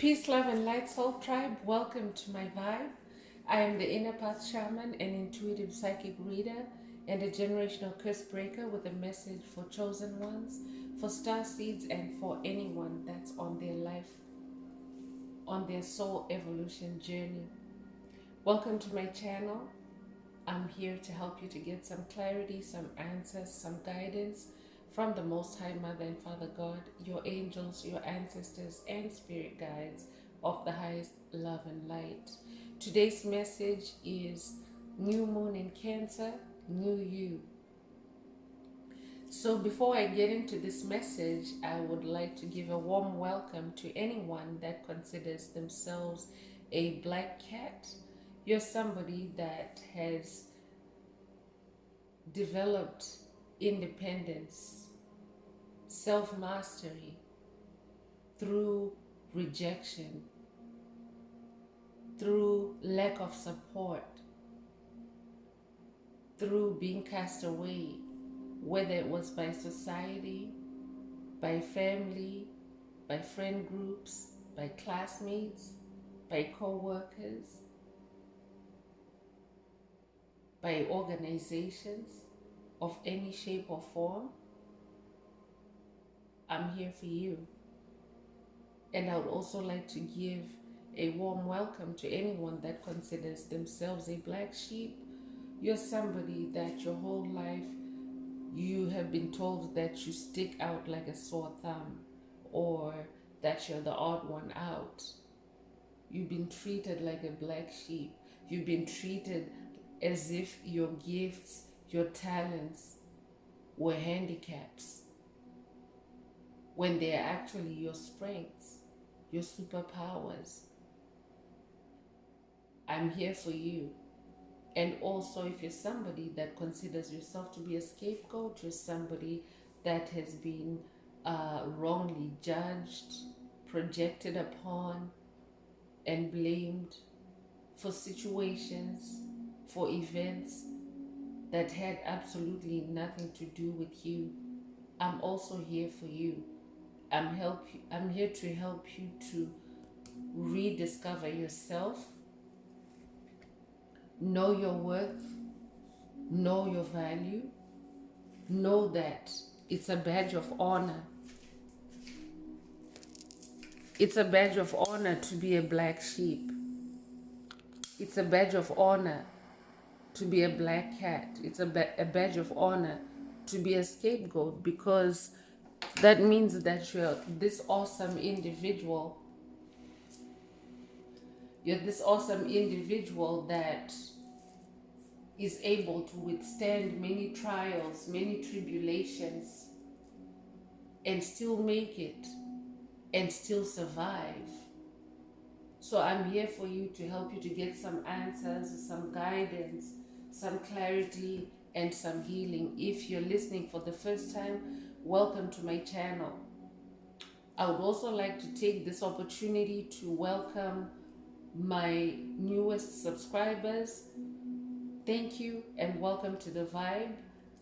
Peace, love, and light, soul tribe. Welcome to my vibe. I am the inner path shaman, an intuitive psychic reader, and a generational curse breaker with a message for chosen ones, for star seeds, and for anyone that's on their life, on their soul evolution journey. Welcome to my channel. I'm here to help you to get some clarity, some answers, some guidance from the Most High Mother and Father God, your angels, your ancestors, and spirit guides of the highest love and light. Today's message is New Moon in Cancer, New You. So before I get into this message, I would like to give a warm welcome to anyone that considers themselves a black cat. You're somebody that has developed independence, self-mastery through rejection, through lack of support, through being cast away, whether it was by society, by family, by friend groups, by classmates, by co-workers, by organizations of any shape or form. I'm here for you. And I would also like to give a warm welcome to anyone that considers themselves a black sheep. You're somebody that your whole life you have been told that you stick out like a sore thumb, or that you're the odd one out. You've been treated like a black sheep. You've been treated as if your gifts, your talents were handicaps, when they're actually your strengths, your superpowers. I'm here for you. And also, if you're somebody that considers yourself to be a scapegoat, you're somebody that has been wrongly judged, projected upon, and blamed for situations, for events that had absolutely nothing to do with you, I'm also here for you. I'm here to help you to rediscover yourself, know your worth, know your value, know that it's a badge of honor. It's a badge of honor to be a black sheep. It's a badge of honor to be a black cat. It's a badge of honor to be a scapegoat, because that means that you're this awesome individual. You're this awesome individual that is able to withstand many trials, many tribulations, and still make it, and still survive. So I'm here for you to help you to get some answers, some guidance, some clarity, and some healing. If you're listening for the first time, welcome to my channel. I would also like to take this opportunity to welcome my newest subscribers. Thank you and welcome to the vibe.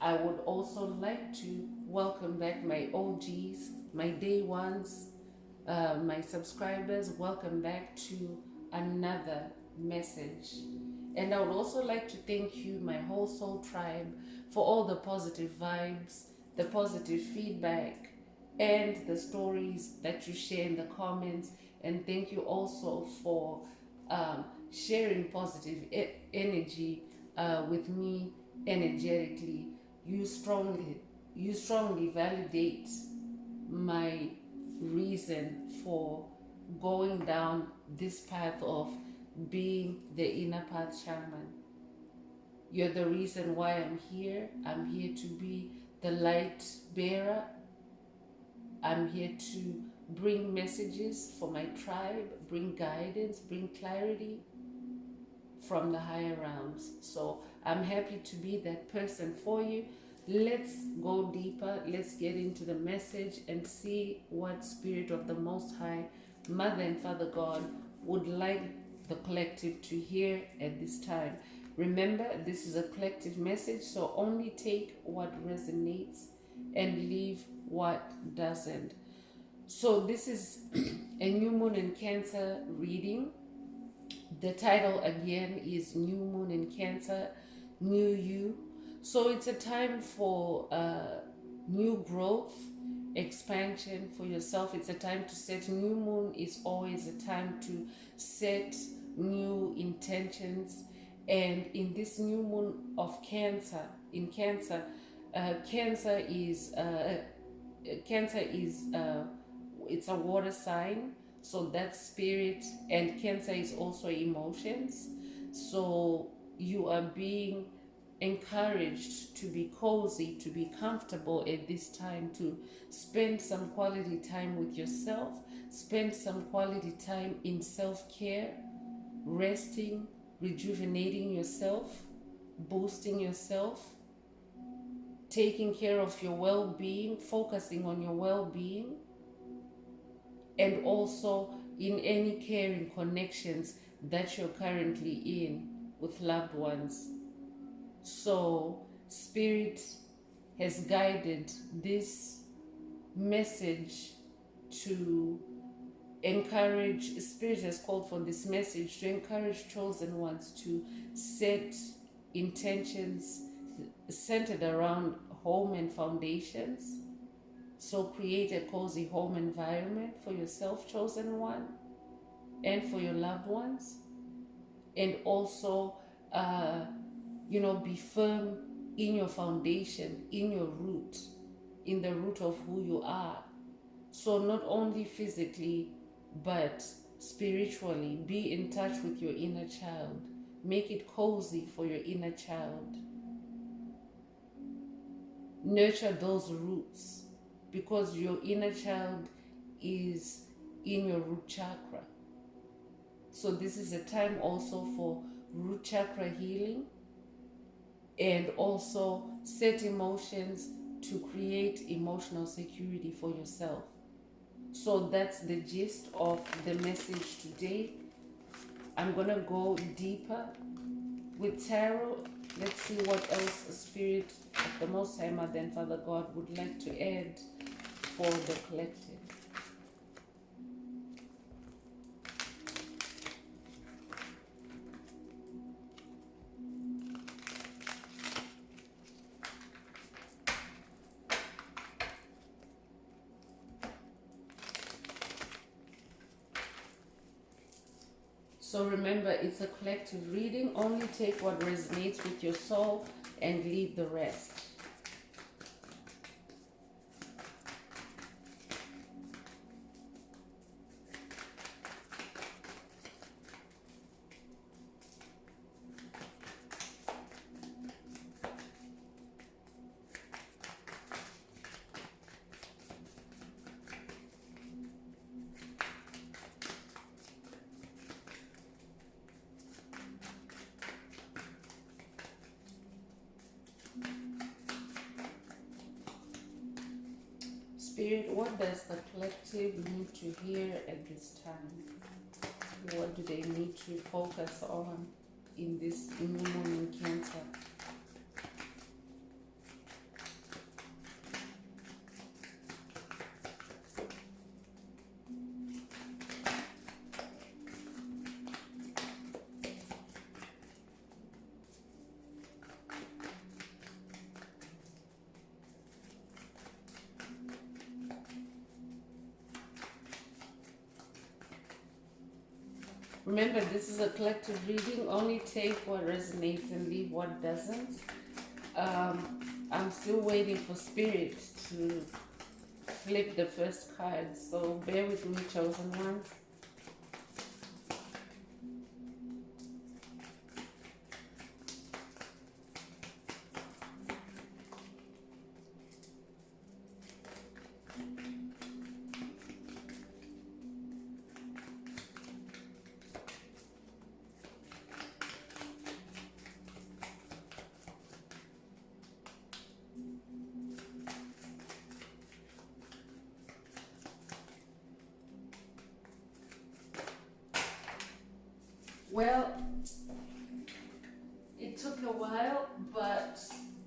I would also like to welcome back my OGs, my day ones, my subscribers. Welcome back to another message. And I would also like to thank you, my whole soul tribe, for all the positive vibes, the positive feedback, and the stories that you share in the comments. And thank you also for sharing positive energy with me energetically. You strongly validate my reason for going down this path of being the inner path shaman. You're the reason why I'm here. I'm here to be the light bearer. I'm here to bring messages for my tribe, bring guidance, bring clarity from the higher realms. So I'm happy to be that person for you. Let's go deeper. Let's get into the message and see what Spirit of the Most High, Mother and Father God, would like the collective to hear at this time. Remember, this is a collective message, so only take what resonates and leave what doesn't. So this is a new moon in Cancer reading. The title again is New Moon in Cancer, New You. So it's a time for new growth, expansion for yourself. It's a time to set. New moon is always a time to set new intentions. And in this new moon of Cancer, in Cancer, Cancer is Cancer is it's a water sign, so that's spirit, and Cancer is also emotions. So you are being encouraged to be cozy, to be comfortable at this time, to spend some quality time with yourself, spend some quality time in self-care, resting, rejuvenating yourself, boosting yourself, taking care of your well-being, focusing on your well-being, and also in any caring connections that you're currently in with loved ones. So spirit has guided this message to encourage, spirit has called for this message to encourage chosen ones to set intentions centered around home and foundations. So create a cozy home environment for yourself, chosen one, and for your loved ones. And also, be firm in your foundation, in your root, in the root of who you are. So not only physically, but spiritually, be in touch with your inner child. Make it cozy for your inner child. Nurture those roots, because your inner child is in your root chakra. So this is a time also for root chakra healing, and also set emotions to create emotional security for yourself. So that's the gist of the message today. I'm gonna go deeper with tarot. Let's see what else Spirit of the Most High Mother and Father God would like to add for the collective. So remember, it's a collective reading. Only take what resonates with your soul and leave the rest. Spirit, what does the collective need to hear at this time? What do they need to focus on in this new moon in Cancer? Remember, this is a collective reading. Only take what resonates and leave what doesn't. I'm still waiting for Spirit to flip the first card, so bear with me, chosen ones. Well, it took a while, but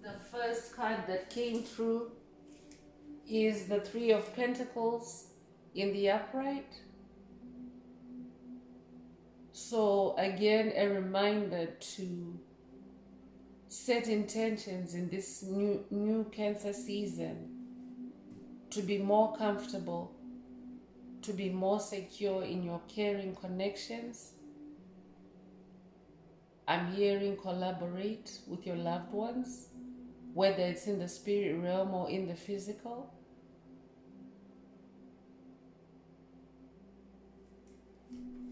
the first card that came through is the Three of Pentacles, in the upright. So again, a reminder to set intentions in this new Cancer season to be more comfortable, to be more secure in your caring connections. I'm hearing collaborate with your loved ones, whether it's in the spirit realm or in the physical.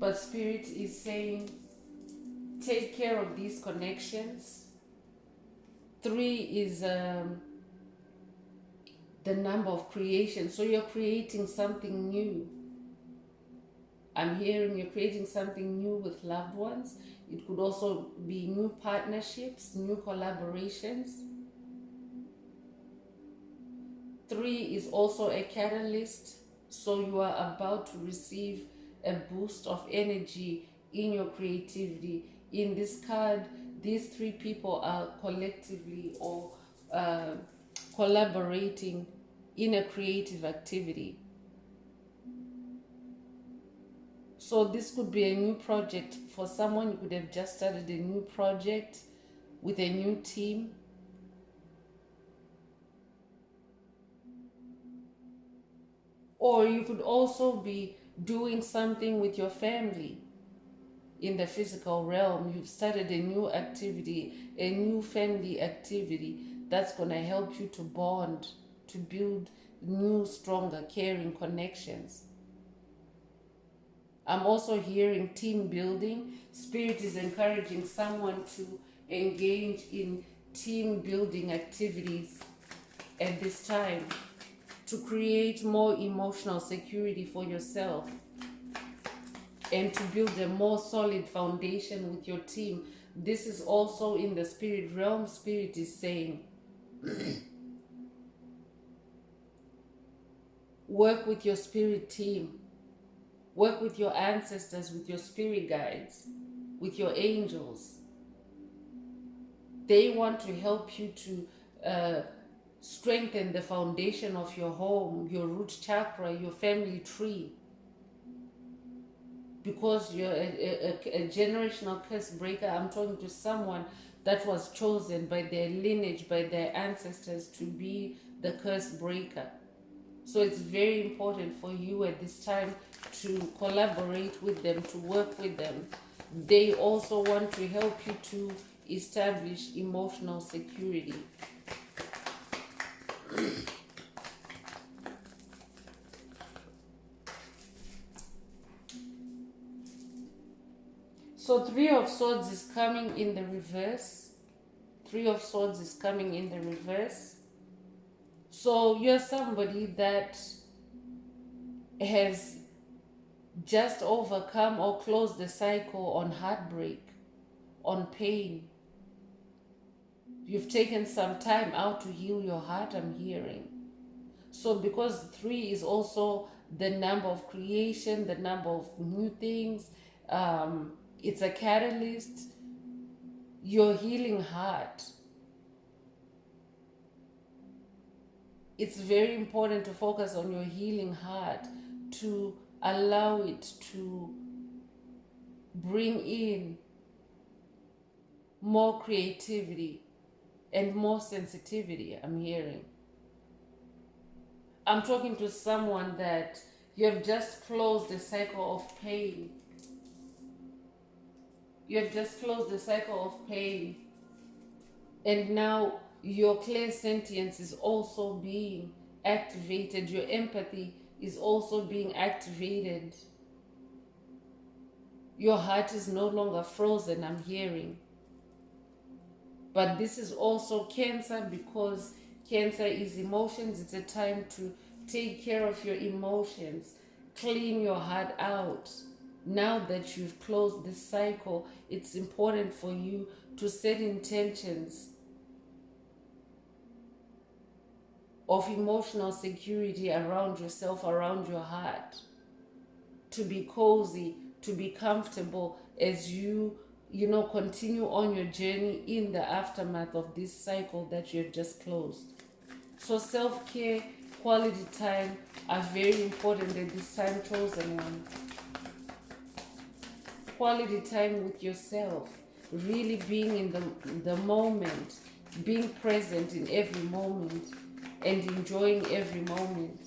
But Spirit is saying, take care of these connections. 3 is the number of creation. So you're creating something new. I'm hearing you're creating something new with loved ones. It could also be new partnerships, new collaborations. 3 is also a catalyst. So you are about to receive a boost of energy in your creativity. In this card, these 3 people are collectively or collaborating in a creative activity. So this could be a new project for someone. You could have just started a new project with a new team. Or you could also be doing something with your family in the physical realm. You've started a new activity, a new family activity that's going to help you to bond, to build new, stronger, caring connections. I'm also hearing team building. Spirit is encouraging someone to engage in team building activities at this time to create more emotional security for yourself and to build a more solid foundation with your team. This is also in the spirit realm. Spirit is saying, work with your spirit team. Work with your ancestors, with your spirit guides, with your angels. They want to help you to strengthen the foundation of your home, your root chakra, your family tree. Because you're a generational curse breaker. I'm talking to someone that was chosen by their lineage, by their ancestors to be the curse breaker. So it's very important for you at this time to collaborate with them, to work with them. They also want to help you to establish emotional security. So 3 of Swords is coming in the reverse. 3 of Swords is coming in the reverse. So you're somebody that has just overcome or closed the cycle on heartbreak, on pain. You've taken some time out to heal your heart, I'm hearing. So because 3 is also the number of creation, the number of new things, it's a catalyst. Your healing heart. It's very important to focus on your healing heart, to allow it to bring in more creativity and more sensitivity, I'm hearing. I'm talking to someone that you have just closed the cycle of pain. You have just closed the cycle of pain. And now your clairsentience is also being activated. Your empathy is also being activated. Your heart is no longer frozen, I'm hearing. But this is also Cancer, because Cancer is emotions. It's a time to take care of your emotions, clean your heart out. Now that you've closed this cycle, it's important for you to set intentions of emotional security around yourself, around your heart, to be cozy, to be comfortable as you continue on your journey in the aftermath of this cycle that you have just closed. So self-care Quality time are very important at this time, chosen one. Quality time with yourself, really being in the moment, being present in every moment and enjoying every moment.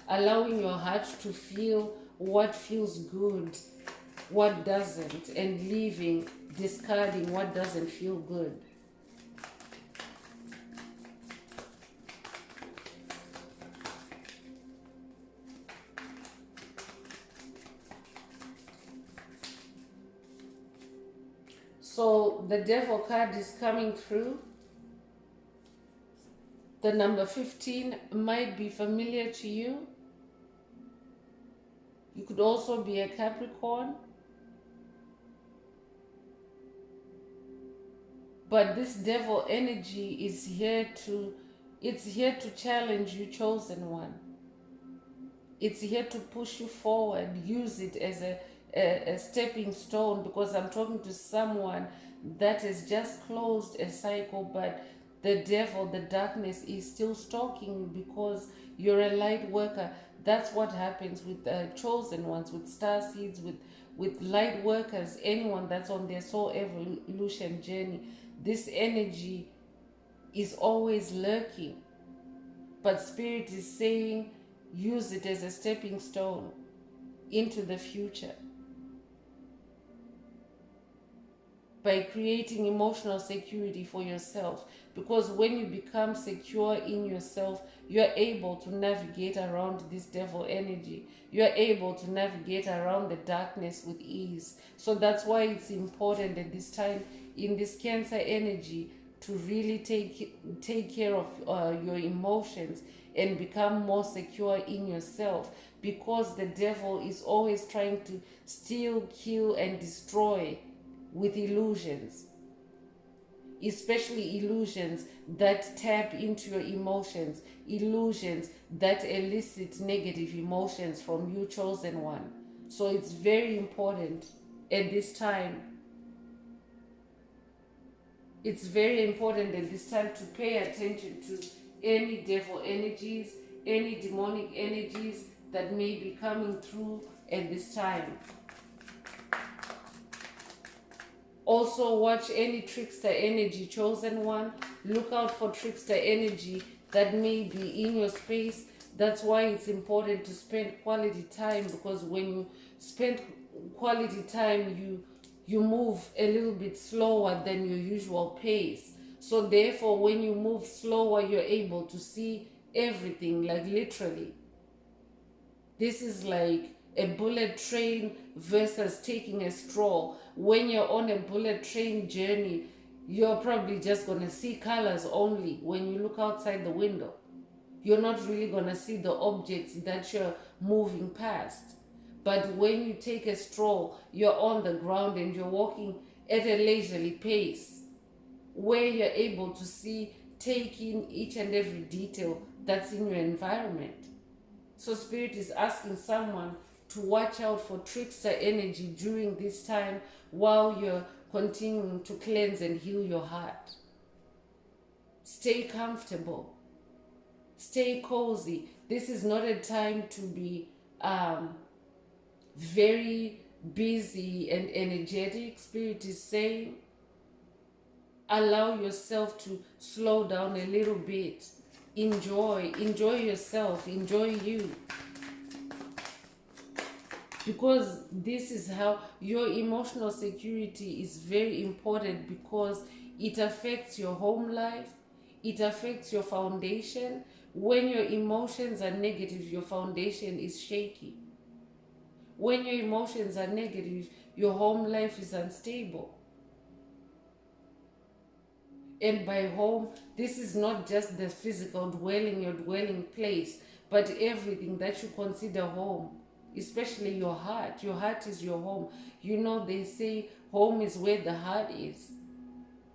Allowing your heart to feel what feels good, what doesn't, and leaving, discarding what doesn't feel good. So the devil card is coming through. The number 15 might be familiar to you. You could also be a Capricorn. But this devil energy is here to, it's here to challenge you, chosen one. It's here to push you forward. Use it as a stepping stone, because I'm talking to someone that has just closed a cycle, but the devil, the darkness is still stalking you because you're a light worker. That's what happens with chosen ones, with star seeds, with light workers, anyone that's on their soul evolution journey. This energy is always lurking, but Spirit is saying use it as a stepping stone into the future by creating emotional security for yourself. Because when you become secure in yourself, you're able to navigate around this devil energy. You're able to navigate around the darkness with ease. So that's why it's important at this time in this Cancer energy to really take care of your emotions and become more secure in yourself, because the devil is always trying to steal, kill, and destroy with illusions, especially illusions that tap into your emotions, illusions that elicit negative emotions from you, chosen one. So it's very important at this time. It's very important at this time to pay attention to any devil energies, any demonic energies that may be coming through at this time. Also watch any trickster energy, chosen one. Look out for trickster energy that may be in your space. That's why it's important to spend quality time, because when you spend quality time, you move a little bit slower than your usual pace. So therefore, when you move slower, you're able to see everything, like literally. This is like a bullet train versus taking a stroll. When you're on a bullet train journey, you're probably just going to see colors only when you look outside the window. You're not really going to see the objects that you're moving past. But when you take a stroll, you're on the ground and you're walking at a leisurely pace, where you're able to see, take in each and every detail that's in your environment. So Spirit is asking someone to watch out for trickster energy during this time while you're continuing to cleanse and heal your heart. Stay comfortable. Stay cozy. This is not a time to be very busy and energetic. Spirit is saying, allow yourself to slow down a little bit. Enjoy yourself, enjoy you. Because this is how your emotional security is very important, because it affects your home life, it affects your foundation. When your emotions are negative, your foundation is shaky. When your emotions are negative, your home life is unstable. And by home, this is not just the physical dwelling, your dwelling place, but everything that you consider home, especially your heart. Your heart is your home. You know, they say home is where the heart is.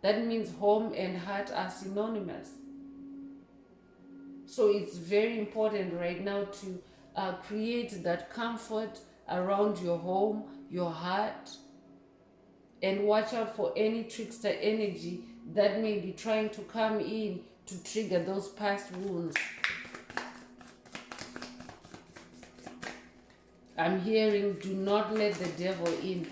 That means home and heart are synonymous. So it's very important right now to create that comfort around your home, your heart, and watch out for any trickster energy that may be trying to come in to trigger those past wounds. I'm hearing, do not let the devil in.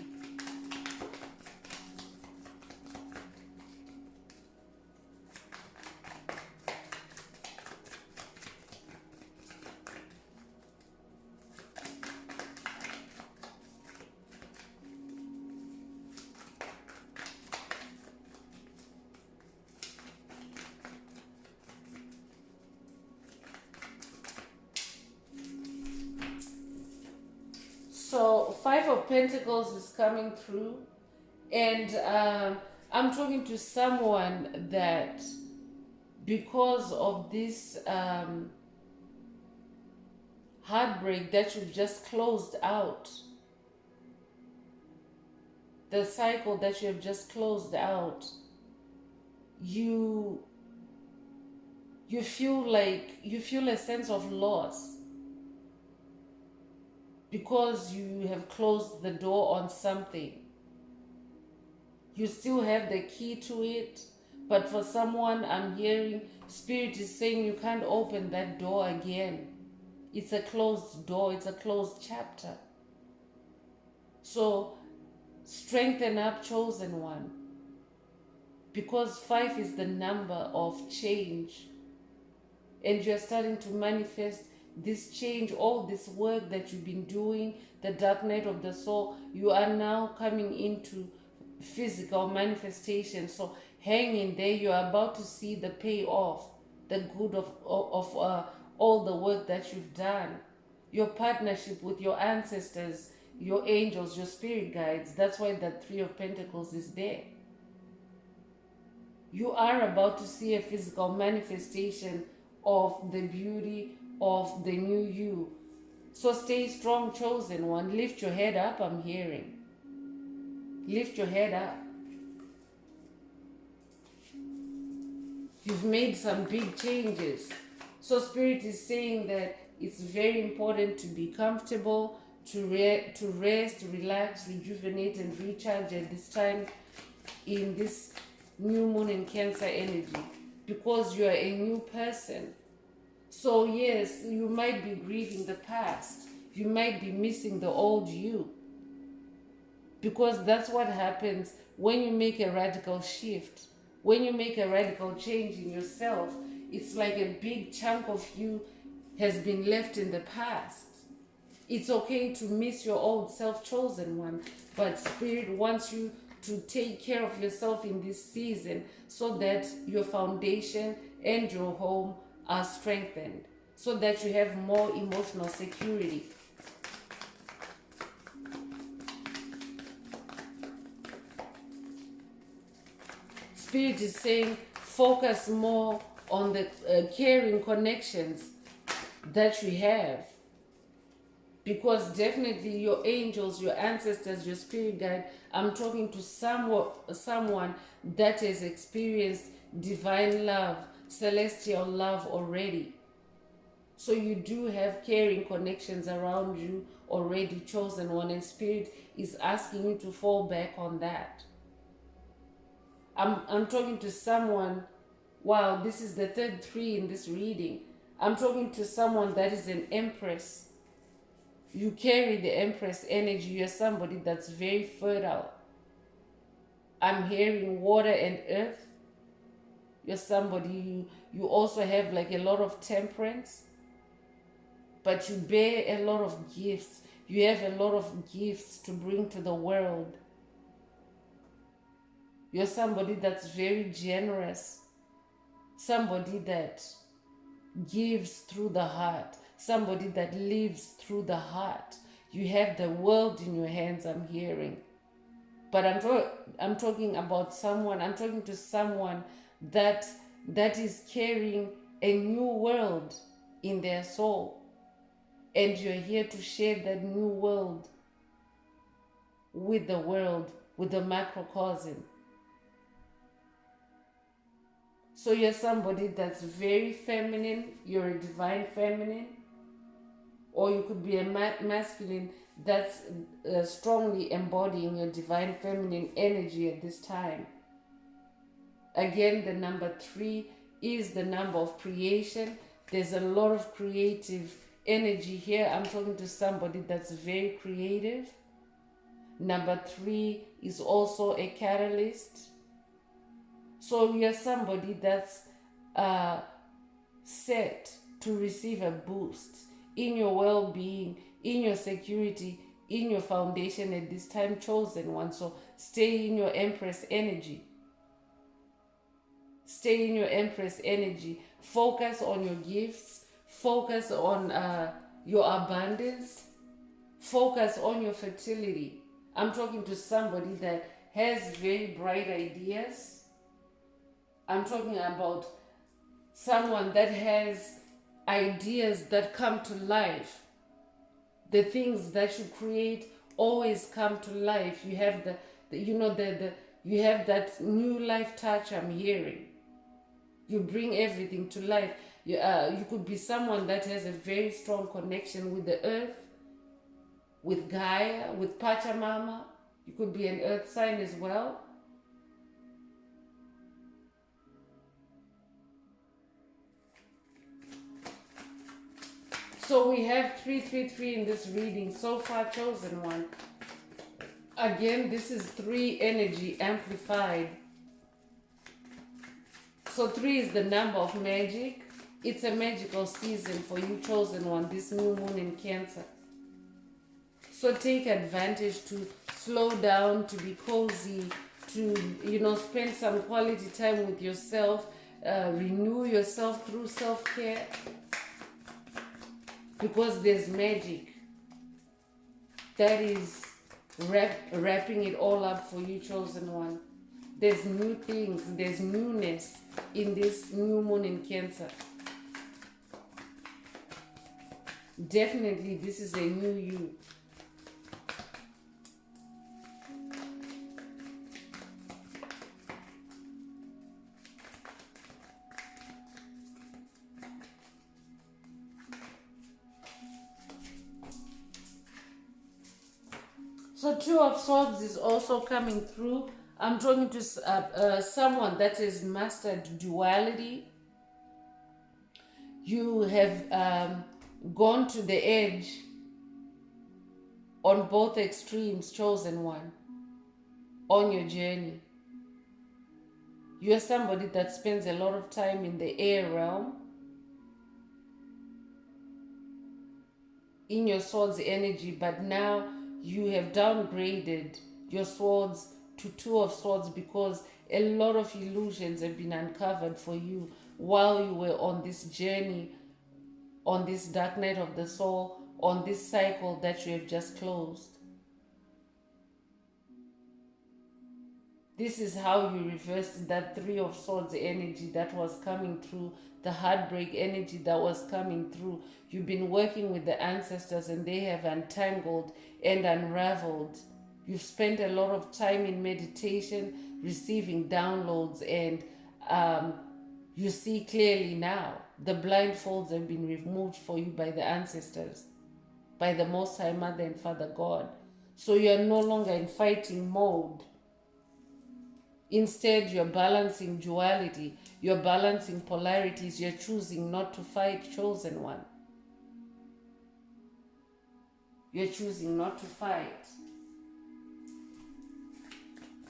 So, Five of Pentacles is coming through, and I'm talking to someone that, because of this heartbreak that you've just closed out, the cycle that you have just closed out, you feel a sense of loss because you have closed the door on something. You still have the key to it, but for someone, I'm hearing Spirit is saying you can't open that door again. It's a closed door, it's a closed chapter. So strengthen up, chosen one, because 5 is the number of change, and you're starting to manifest this change, all this work that you've been doing, the dark night of the soul. You are now coming into physical manifestation. So hang in there. You are about to see the payoff, the good of all the work that you've done, your partnership with your ancestors, your angels, your spirit guides. That's why that 3 of Pentacles is there. You are about to see a physical manifestation of the beauty of the new you. So stay strong, chosen one. Lift your head up, I'm hearing. Lift your head up. You've made some big changes. So Spirit is saying that it's very important to be comfortable, to rest, relax, rejuvenate, and recharge at this time in this new moon in Cancer energy, because you are a new person. So yes, you might be grieving the past. You might be missing the old you, because that's what happens when you make a radical shift. When you make a radical change in yourself, it's like a big chunk of you has been left in the past. It's okay to miss your old self, chosen one, but Spirit wants you to take care of yourself in this season so that your foundation and your home are strengthened, so that you have more emotional security. Spirit is saying focus more on the caring connections that you have, because definitely your angels, your ancestors, your spirit guide, I'm talking to someone that has experienced divine love, celestial love already. So you do have caring connections around you already, chosen one, and Spirit is asking you to fall back on that. I'm talking to someone, wow, this is the third 3 in this reading. I'm talking to someone that is an empress. You carry the empress energy. You're somebody that's very fertile. I'm hearing water and earth. You're somebody, you also have like a lot of temperance, but you bear a lot of gifts. You have a lot of gifts to bring to the world. You're somebody that's very generous, somebody that gives through the heart, somebody that lives through the heart. You have the world in your hands, I'm hearing. But I'm talking about someone, I'm talking to someone that is carrying a new world in their soul. And you're here to share that new world with the world, with the macrocosm. So you're somebody that's very feminine, you're a divine feminine, or you could be a masculine that's strongly embodying your divine feminine energy at this time. Again, the number 3 is the number of creation. There's a lot of creative energy here. I'm talking to somebody that's very creative. Number 3 is also a catalyst. So you're somebody that's set to receive a boost in your well-being, in your security, in your foundation at this time, chosen one. So stay in your Empress energy. Stay in your Empress energy. Focus on your gifts. Focus on your abundance. Focus on your fertility. I'm talking to somebody that has very bright ideas. I'm talking about someone that has ideas that come to life. The things that you create always come to life. You have you have that new life touch I'm hearing. You bring everything to life. You could be someone that has a very strong connection with the earth, with Gaia, with Pachamama. You could be an earth sign as well. So we have 333 in this reading so far, chosen one. Again, this is 3 energy amplified. So 3 is the number of magic. It's a magical season for you, chosen one, this new moon in Cancer. So take advantage to slow down, to be cozy, to spend some quality time with yourself, renew yourself through self-care. Because there's magic that is wrapping it all up for you, chosen one. There's new things, there's newness in this new moon in Cancer. Definitely, this is a new you. So 2 of Swords is also coming through. I'm talking to someone that has mastered duality. You have gone to the edge on both extremes, chosen one, on your journey. You're somebody that spends a lot of time in the air realm, in your Swords energy, but now you have downgraded your swords to 2 of Swords because a lot of illusions have been uncovered for you while you were on this journey, on this dark night of the soul, on this cycle that you have just closed. This is how you reverse that 3 of Swords energy that was coming through, the heartbreak energy that was coming through. You've been working with the ancestors and they have untangled and unraveled. You've spent a lot of time in meditation, receiving downloads, and you see clearly now. The blindfolds have been removed for you by the ancestors, by the Most High Mother and Father God. So you are no longer in fighting mode. Instead, you're balancing duality, you're balancing polarities, you're choosing not to fight, chosen one. You're choosing not to fight.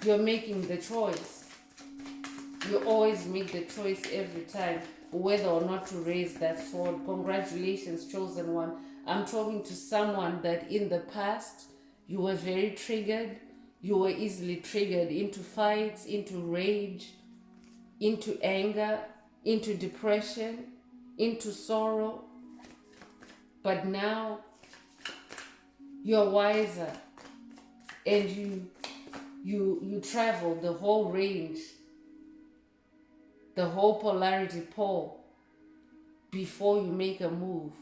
You're making the choice. You always make the choice every time, whether or not to raise that sword. Congratulations, chosen one. I'm talking to someone that in the past, you were very triggered. You were easily triggered into fights, into rage, into anger, into depression, into sorrow. But now you're wiser and you travel the whole range, the whole polarity pole before you make a move.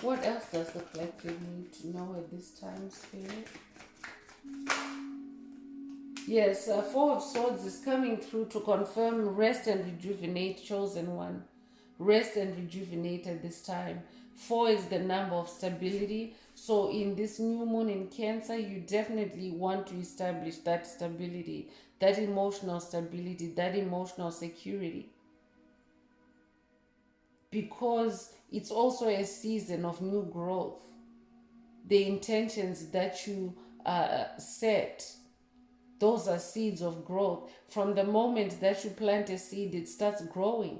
What else does the collective need to know at this time, Spirit? Yes, Four of Swords is coming through to confirm rest and rejuvenate, chosen one. Rest and rejuvenate at this time. Four is the number of stability. So, in this new moon in Cancer, you definitely want to establish that stability, that emotional stability, that emotional security. Because it's also a season of new growth. The intentions that you set, those are seeds of growth. From the moment that you plant a seed, it starts growing.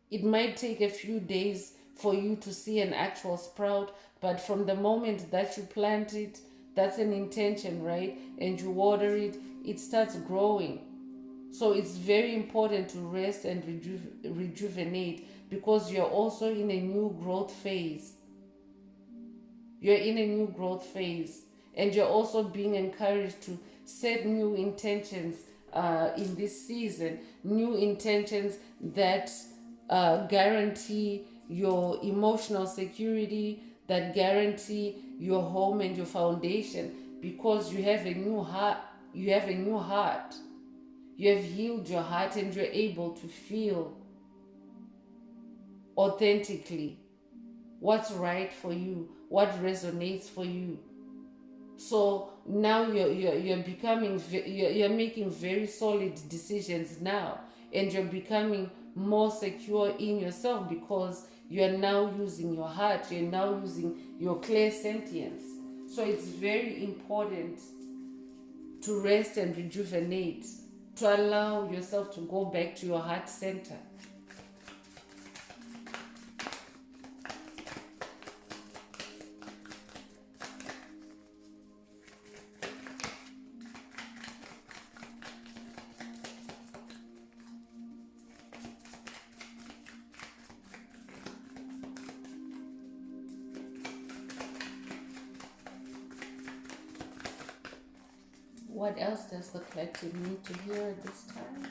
It might take a few days for you to see an actual sprout, but from the moment that you plant it, that's an intention, right? And you water it, it starts growing. So it's very important to rest and rejuvenate, because you're also in a new growth phase. You're in a new growth phase, and you're also being encouraged to set new intentions in this season, new intentions that guarantee your emotional security, that guarantee your home and your foundation, because you have a new heart. You have a new heart. You have healed your heart, and you're able to feel authentically what's right for you, what resonates for you. So now you're becoming you're making very solid decisions now, and you're becoming more secure in yourself, because you're now using your heart, you're now using your clear sentience. So it's very important to rest and rejuvenate, to allow yourself to go back to your heart center. What else does the collective need to hear at this time?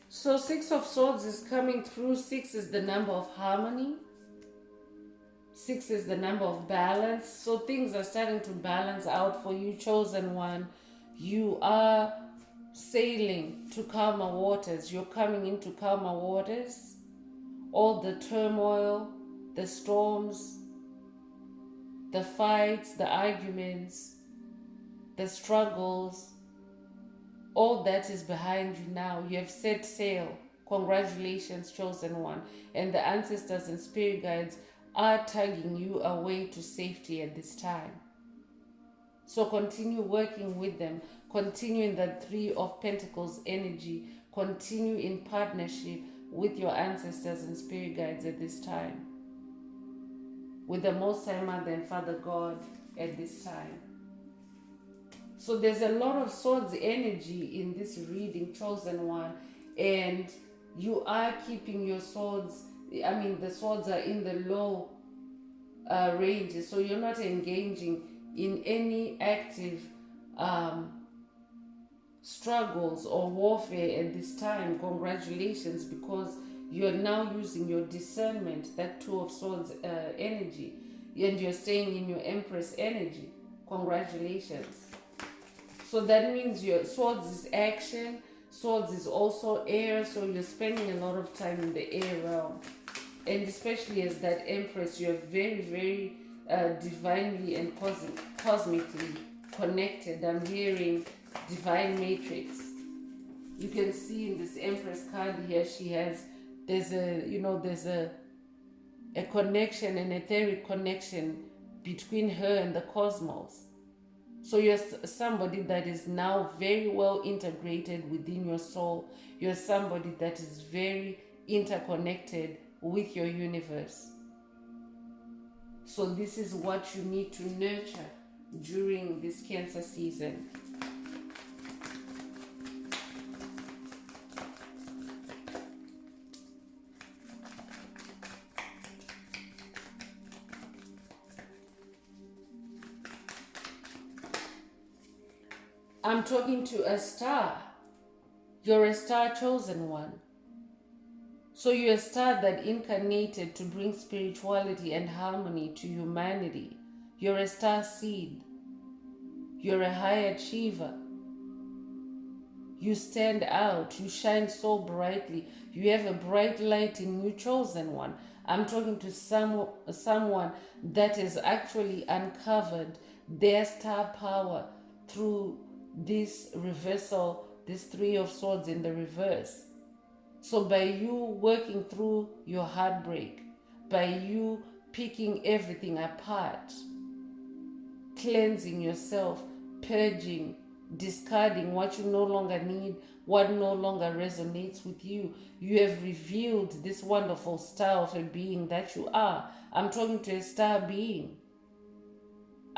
So Six of Swords is coming through. Six is the number of harmony. Six is the number of balance. So things are starting to balance out for you, chosen one. You are sailing to calmer waters. You're coming into calmer waters. All the turmoil, the storms, the fights, the arguments, the struggles, all that is behind you now. You have set sail. Congratulations, chosen one. And the ancestors and spirit guides are tugging you away to safety at this time. So continue working with them. Continue in the Three of Pentacles energy. Continue in partnership with your ancestors and spirit guides at this time. With the Most High Mother and Father God at this time. So there's a lot of swords energy in this reading, chosen one. And you are keeping your swords, the swords are in the low ranges. So you're not engaging in any active struggles or warfare at this time. Congratulations, because you're now using your discernment, that Two of Swords energy, and you're staying in your Empress energy. Congratulations. So that means your swords is action, swords is also air, so you're spending a lot of time in the air realm. And especially as that Empress, you're very, very divinely and cosmically connected. I'm hearing divine matrix. You can see in this Empress card here, there's a connection, an etheric connection between her and the cosmos. So you're somebody that is now very well integrated within your soul. You're somebody that is very interconnected with your universe. So this is what you need to nurture during this Cancer season. I'm talking to a star. You're a star chosen one. So you're a star that incarnated to bring spirituality and harmony to humanity. You're a star seed. You're a high achiever. You stand out. You shine so brightly. You have a bright light in you, chosen one. I'm talking to someone that has actually uncovered their star power through this reversal, this Three of Swords in the reverse. So by you working through your heartbreak, by you picking everything apart, cleansing yourself, purging, discarding what you no longer need, what no longer resonates with you, you have revealed this wonderful star of a being that you are. I'm talking to a star being.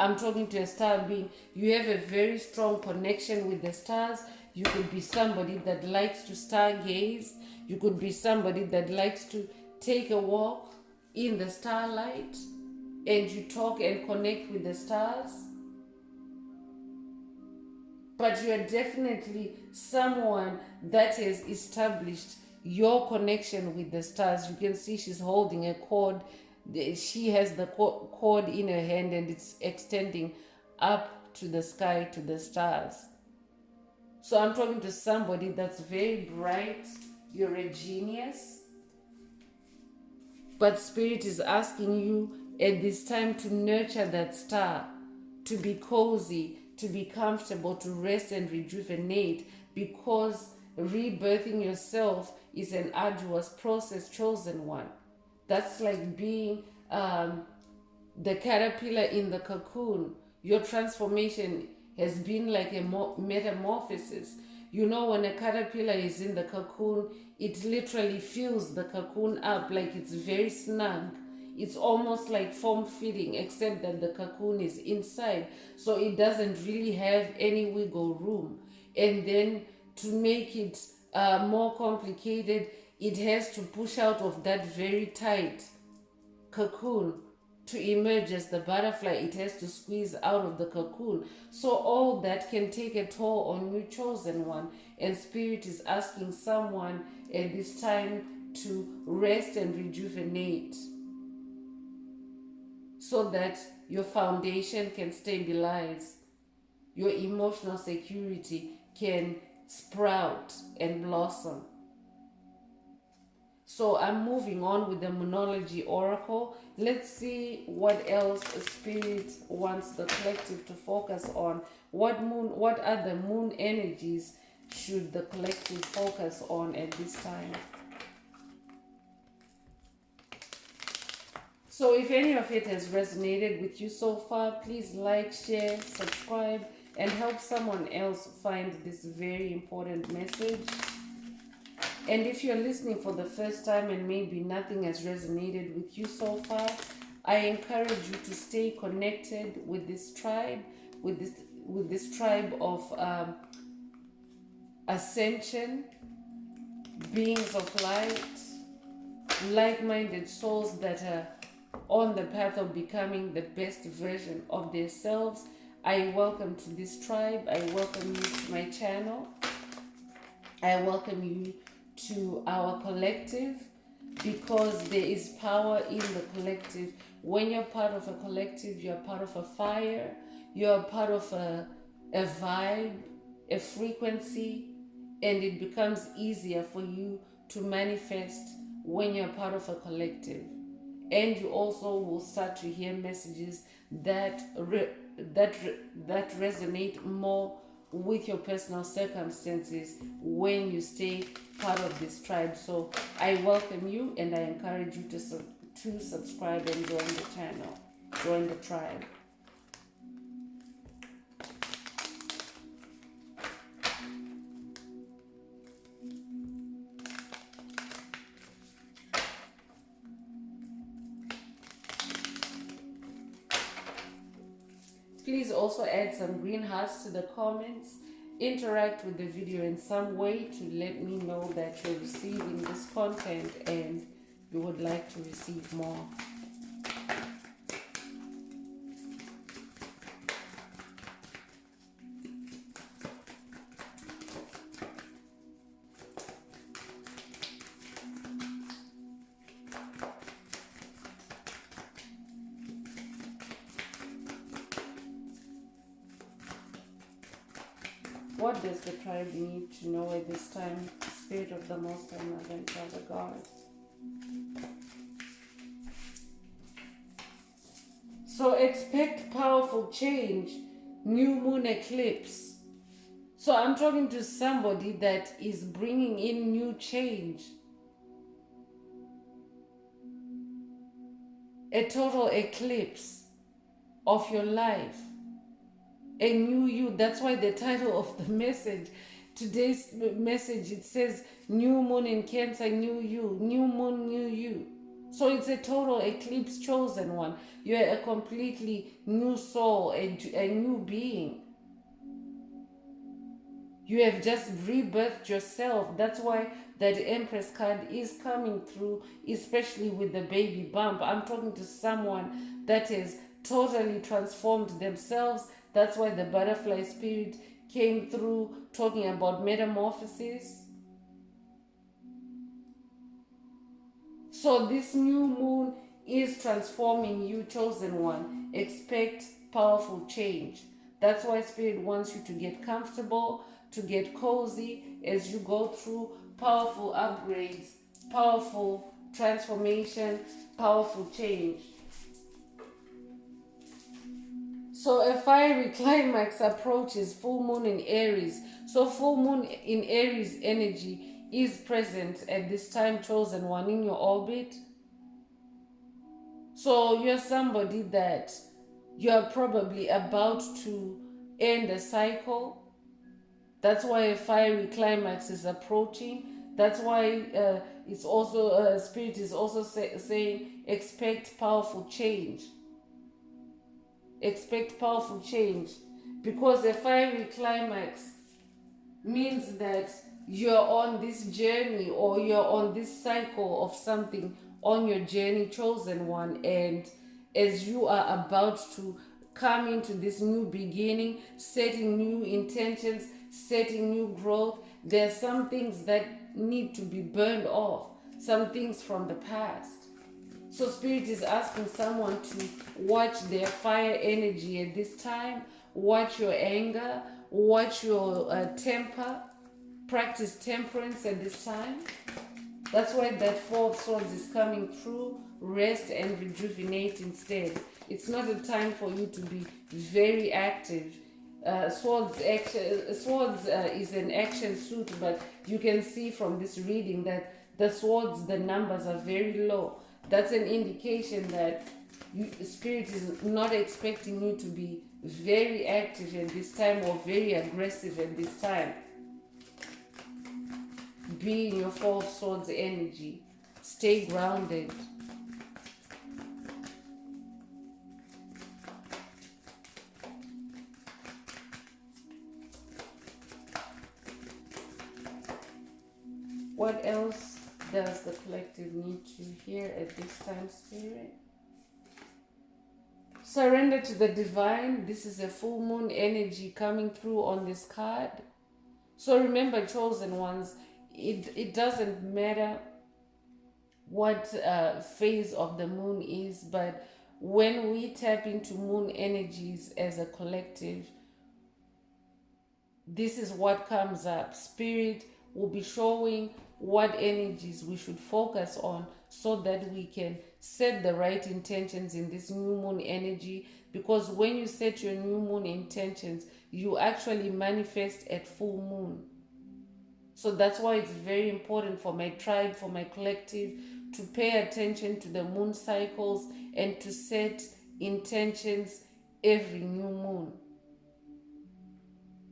I'm talking to a star being. You have a very strong connection with the stars. You could be somebody that likes to stargaze. You could be somebody that likes to take a walk in the starlight and you talk and connect with the stars. But you are definitely someone that has established your connection with the stars. You can see she's holding a cord. She has the cord in her hand and it's extending up to the sky, to the stars. So I'm talking to somebody that's very bright. You're a genius. But Spirit is asking you at this time to nurture that star, to be cozy, to be comfortable, to rest and rejuvenate, because rebirthing yourself is an arduous process, chosen one. That's like being the caterpillar in the cocoon. Your transformation has been like a metamorphosis. You know, when a caterpillar is in the cocoon, it literally fills the cocoon up, like it's very snug. It's almost like form fitting, except that the cocoon is inside, so it doesn't really have any wiggle room. And then to make it more complicated, it has to push out of that very tight cocoon to emerge as the butterfly. It has to squeeze out of the cocoon. So all that can take a toll on you, chosen one. And Spirit is asking someone at this time to rest and rejuvenate, so that your foundation can stabilize, your emotional security can sprout and blossom. So I'm moving on with the Moonology Oracle. Let's see what else Spirit wants the collective to focus on. What are the moon energies should the collective focus on at this time? So if any of it has resonated with you so far, please like, share, subscribe, and help someone else find this very important message. And if you're listening for the first time and maybe nothing has resonated with you so far, I encourage you to stay connected with this tribe, with this tribe of ascension, beings of light, like-minded souls that are on the path of becoming the best version of themselves. I welcome to this tribe. I welcome you to my channel. I welcome you to our collective, because there is power in the collective. When you're part of a collective, you're part of a fire, you're part of a vibe, a frequency, and it becomes easier for you to manifest when you're part of a collective. And you also will start to hear messages that resonate more with your personal circumstances when you stay part of this tribe. So I welcome you and I encourage you to subscribe and join the channel, join the tribe. Please also add some green hearts to the comments. Interact with the video in some way to let me know that you're receiving this content and you would like to receive more. What does the tribe need to know at this time? Spirit of the Most High Mother and Father God. So expect powerful change, new moon eclipse. So I'm talking to somebody that is bringing in new change. A total eclipse of your life. A new you. That's why the title of the message, today's message, it says new moon in Cancer, new you. New moon, new you. So it's a total eclipse, chosen one. You're a completely new soul, a new being. You have just rebirthed yourself. That's why that Empress card is coming through, especially with the baby bump. I'm talking to someone that has totally transformed themselves. That's why the butterfly spirit came through, talking about metamorphosis. So this new moon is transforming you, chosen one. Expect powerful change. That's why Spirit wants you to get comfortable, to get cozy as you go through powerful upgrades, powerful transformation, powerful change. So a fiery climax approaches full moon in Aries. So full moon in Aries energy is present at this time, chosen one, in your orbit. So you're somebody that you're probably about to end a cycle. That's why a fiery climax is approaching. That's why it's also Spirit is also saying expect powerful change. Expect powerful change, because a fiery climax means that you're on this journey, or you're on this cycle of something on your journey, chosen one, and as you are about to come into this new beginning, setting new intentions, setting new growth, there are some things that need to be burned off, some things from the past. So Spirit is asking someone to watch their fire energy at this time, watch your anger, watch your temper, practice temperance at this time. That's why that Four of Swords is coming through. Rest and rejuvenate instead. It's not a time for you to be very active. Swords is an action suit, but you can see from this reading that the swords, the numbers are very low. That's an indication that Spirit is not expecting you to be very active at this time or very aggressive at this time. Be in your Four of Swords energy. Stay grounded. What else does the collective need to hear at this time, Spirit? Surrender to the divine. This is a full moon energy coming through on this card. So remember, chosen ones, it doesn't matter what phase of the moon is, but when we tap into moon energies as a collective, this is what comes up. Spirit will be showing what energies we should focus on so that we can set the right intentions in this new moon energy, because when you set your new moon intentions, you actually manifest at full moon. So that's why it's very important for my tribe, for my collective, to pay attention to the moon cycles and to set intentions every new moon.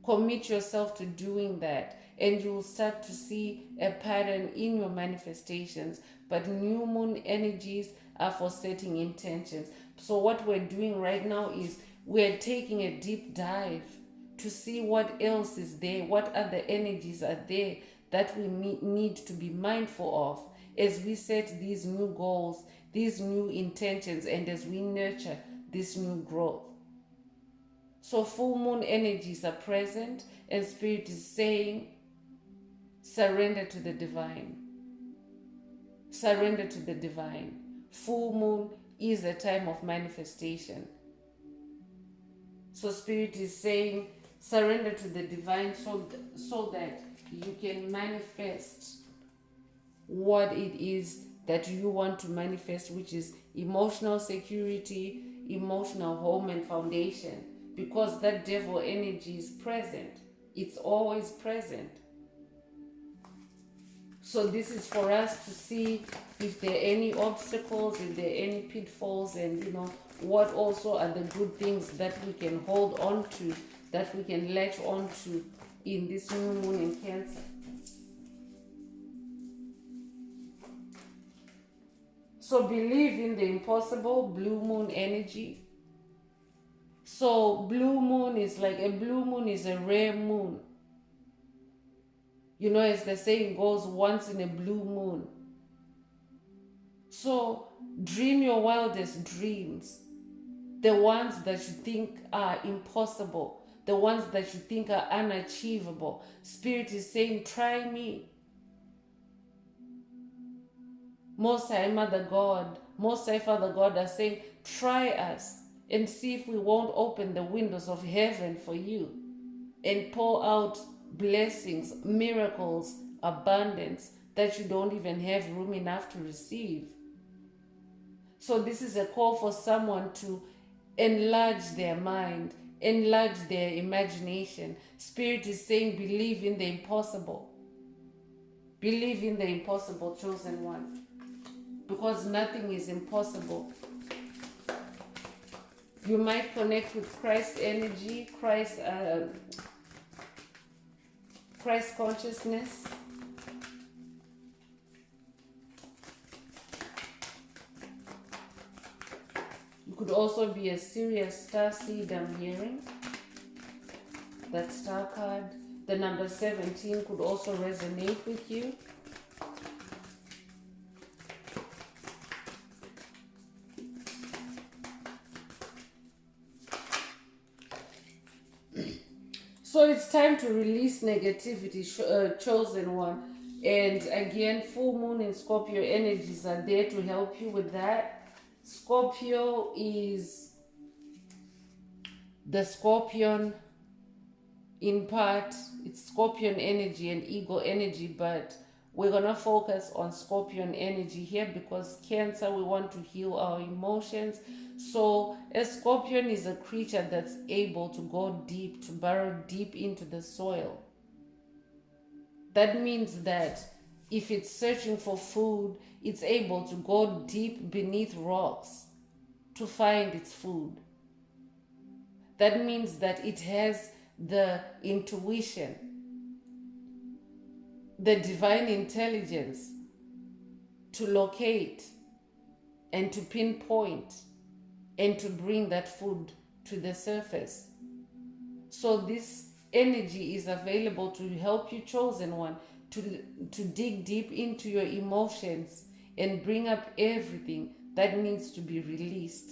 Commit yourself to doing that, and you will start to see a pattern in your manifestations. But new moon energies are for setting intentions. So what we're doing right now is we're taking a deep dive to see what else is there, what other energies are there that we need to be mindful of as we set these new goals, these new intentions, and as we nurture this new growth. So full moon energies are present, and Spirit is saying, surrender to the divine. Surrender to the divine. Full moon is a time of manifestation. So Spirit is saying, Surrender to the divine, so that you can manifest what it is that you want to manifest, which is emotional security, emotional home and foundation. Because that devil energy is present, it's always present. So this is for us to see if there are any obstacles, if there are any pitfalls, and what also are the good things that we can hold on to, that we can latch on to in this new moon in Cancer. So believe in the impossible, blue moon energy. So blue moon is like, a blue moon is a rare moon. As the saying goes, once in a blue moon. So dream your wildest dreams. The ones that you think are impossible. The ones that you think are unachievable. Spirit is saying, try me. Most High Mother God, Most High Father God are saying, try us and see if we won't open the windows of heaven for you and pour out blessings, miracles, abundance that you don't even have room enough to receive. So this is a call for someone to enlarge their mind, enlarge their imagination. Spirit is saying, believe in the impossible. Believe in the impossible, chosen one. Because nothing is impossible. You might connect with Christ energy, Christ consciousness. You could also be a serious star seed, I'm hearing. That star card. The number 17 could also resonate with you. So it's time to release negativity, chosen one. And again, full moon and Scorpio energies are there to help you with that. Scorpio is the scorpion in part. It's scorpion energy and ego energy, but we're going to focus on scorpion energy here because Cancer, we want to heal our emotions. So a scorpion is a creature that's able to go deep, to burrow deep into the soil. That means that if it's searching for food, it's able to go deep beneath rocks to find its food. That means that it has the intuition, the divine intelligence to locate and to pinpoint and to bring that food to the surface. So this energy is available to help you, chosen one, to dig deep into your emotions and bring up everything that needs to be released.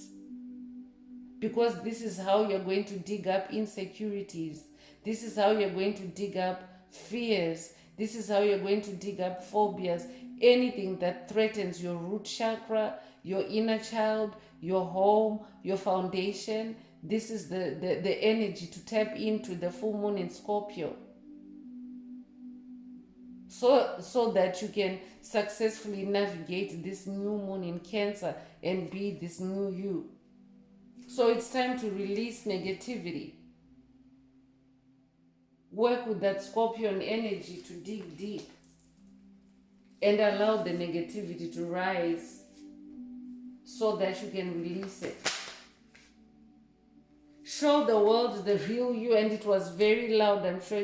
Because this is how you're going to dig up insecurities. This is how you're going to dig up fears. This is how you're going to dig up phobias. Anything that threatens your root chakra, your inner child, your home, your foundation. This is the energy to tap into the full moon in Scorpio. So that you can successfully navigate this new moon in Cancer and be this new you. So it's time to release negativity. Work with that Scorpion energy to dig deep and allow the negativity to rise so that you can release it. Show the world the real you, and it was very loud. I'm sure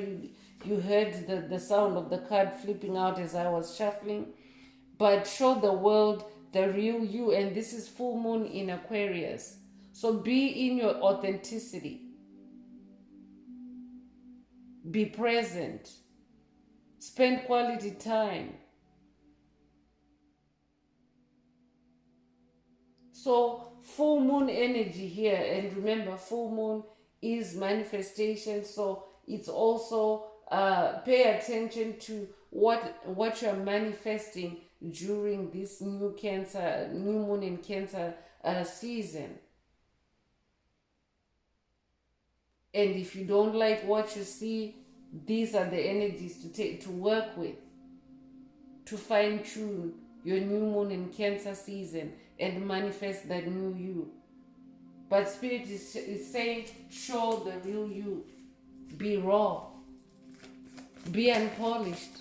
you heard the sound of the card flipping out as I was shuffling. But show the world the real you, and this is full moon in Aquarius. So be in your authenticity. Be present. Spend quality time. So full moon energy here, and remember, full moon is manifestation. So it's also pay attention to what you're manifesting during this new moon in Cancer season. And if you don't like what you see, these are the energies to work with, to fine tune your new moon in Cancer season and manifest that new you. But Spirit is saying, show the real you. Be raw. Be unpolished.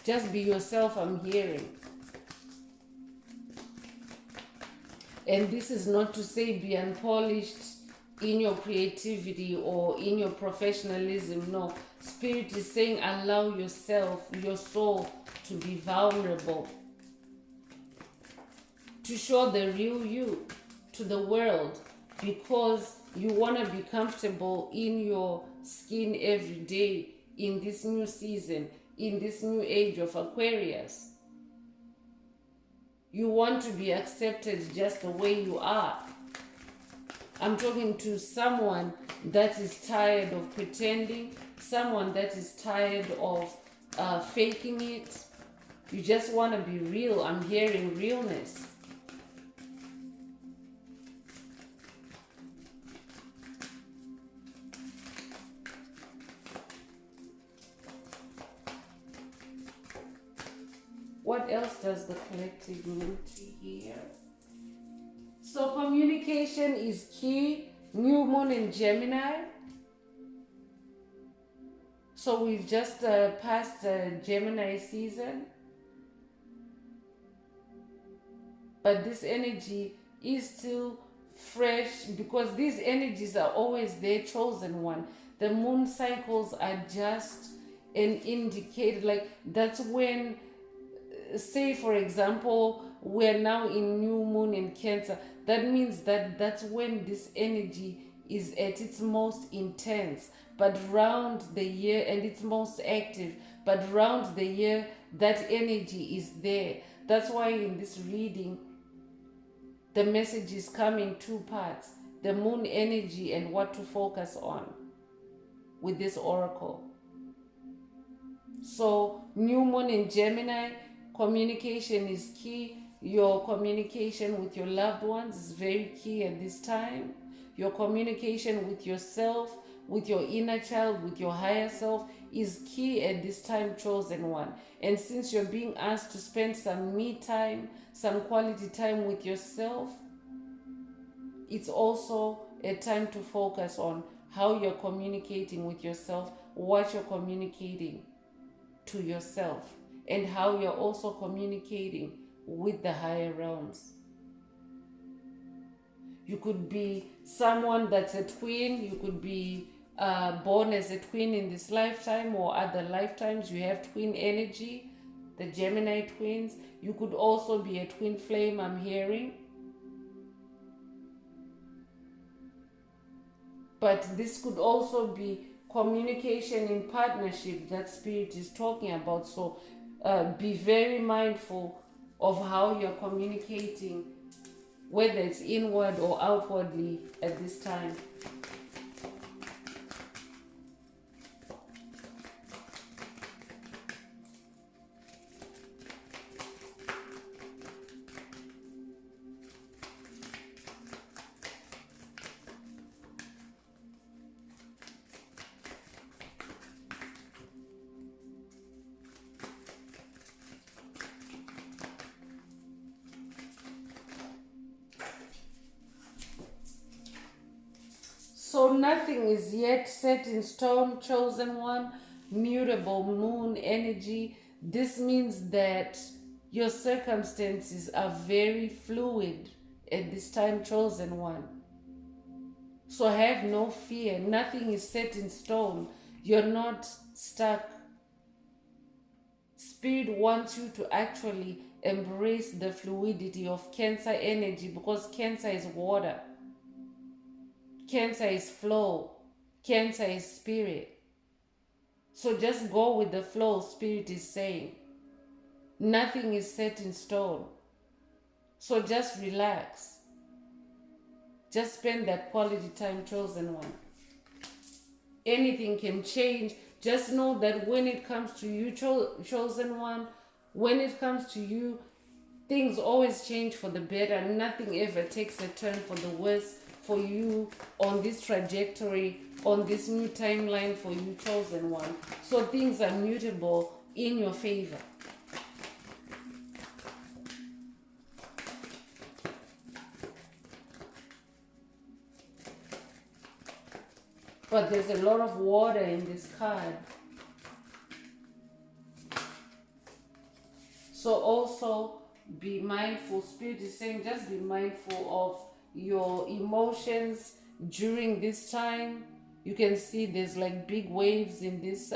Just be yourself, I'm hearing. And this is not to say be unpolished in your creativity or in your professionalism. No. Spirit is saying allow yourself, your soul, to be vulnerable. To show the real you to the world, because you want to be comfortable in your skin every day in this new season, in this new age of Aquarius. You want to be accepted just the way you are. I'm talking to someone that is tired of pretending, someone that is tired of faking it. You just want to be real. I'm hearing realness. What else does the collective need to hear? So communication is key. New moon in Gemini. So we've just passed the Gemini season. But this energy is still fresh because these energies are always their chosen one. The moon cycles are just an indicator. Like that's when, say for example, we're now in new moon in Cancer. That means that that's when this energy is at its most intense, but round the year, and it's most active, but round the year that energy is there. That's why in this reading the message is coming two parts: the moon energy and what to focus on with this oracle. So new moon in Gemini, communication is key. Your communication with your loved ones is very key at this time. Your communication with yourself, with your inner child, with your higher self is key at this time, chosen one. And since you're being asked to spend some me time, some quality time with yourself, it's also a time to focus on how you're communicating with yourself, what you're communicating to yourself, and how you're also communicating with the higher realms. You could be someone that's a twin. You could be born as a twin in this lifetime or other lifetimes. You have twin energy, the Gemini twins. You could also be a twin flame, I'm hearing. But this could also be communication in partnership that Spirit is talking about. So be very mindful of how you're communicating, whether it's inward or outwardly at this time. So nothing is yet set in stone, chosen one, mutable moon energy. This means that your circumstances are very fluid at this time, chosen one. So have no fear. Nothing is set in stone. You're not stuck. Spirit wants you to actually embrace the fluidity of Cancer energy, because Cancer is water. Cancer is flow. Cancer is spirit. So just go with the flow, Spirit is saying. Nothing is set in stone. So just relax. Just spend that quality time, chosen one. Anything can change. Just know that when it comes to you, chosen one, when it comes to you, things always change for the better. Nothing ever takes a turn for the worse for you on this trajectory, on this new timeline for you, chosen one. So things are mutable in your favor. But there's a lot of water in this card. So also be mindful. Spirit is saying just be mindful of your emotions during this time. You can see there's like big waves in this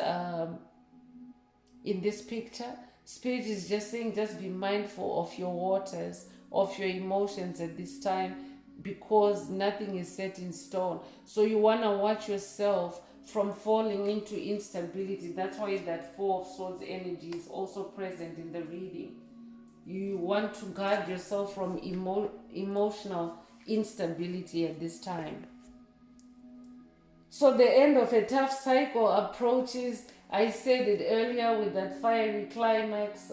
picture. Spirit is just saying just be mindful of your waters, of your emotions at this time, because nothing is set in stone. So you want to watch yourself from falling into instability. That's why that Four of Swords energy is also present in the reading. You want to guard yourself from emotional instability at this time. So the end of a tough cycle approaches. I said it earlier with that fiery climax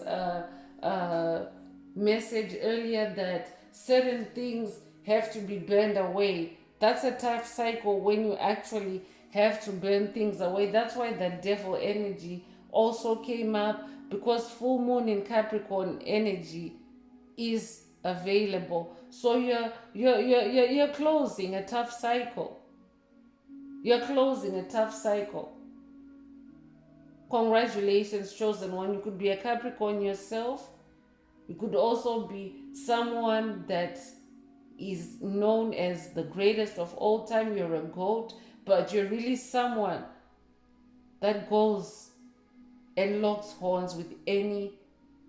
message earlier, that certain things have to be burned away. That's a tough cycle when you actually have to burn things away. That's why the devil energy also came up, because full moon in Capricorn energy is available. So you're closing a tough cycle. You're closing a tough cycle. Congratulations, chosen one. You could be a Capricorn yourself. You could also be someone that is known as the greatest of all time. You're a goat, but you're really someone that goes and locks horns with any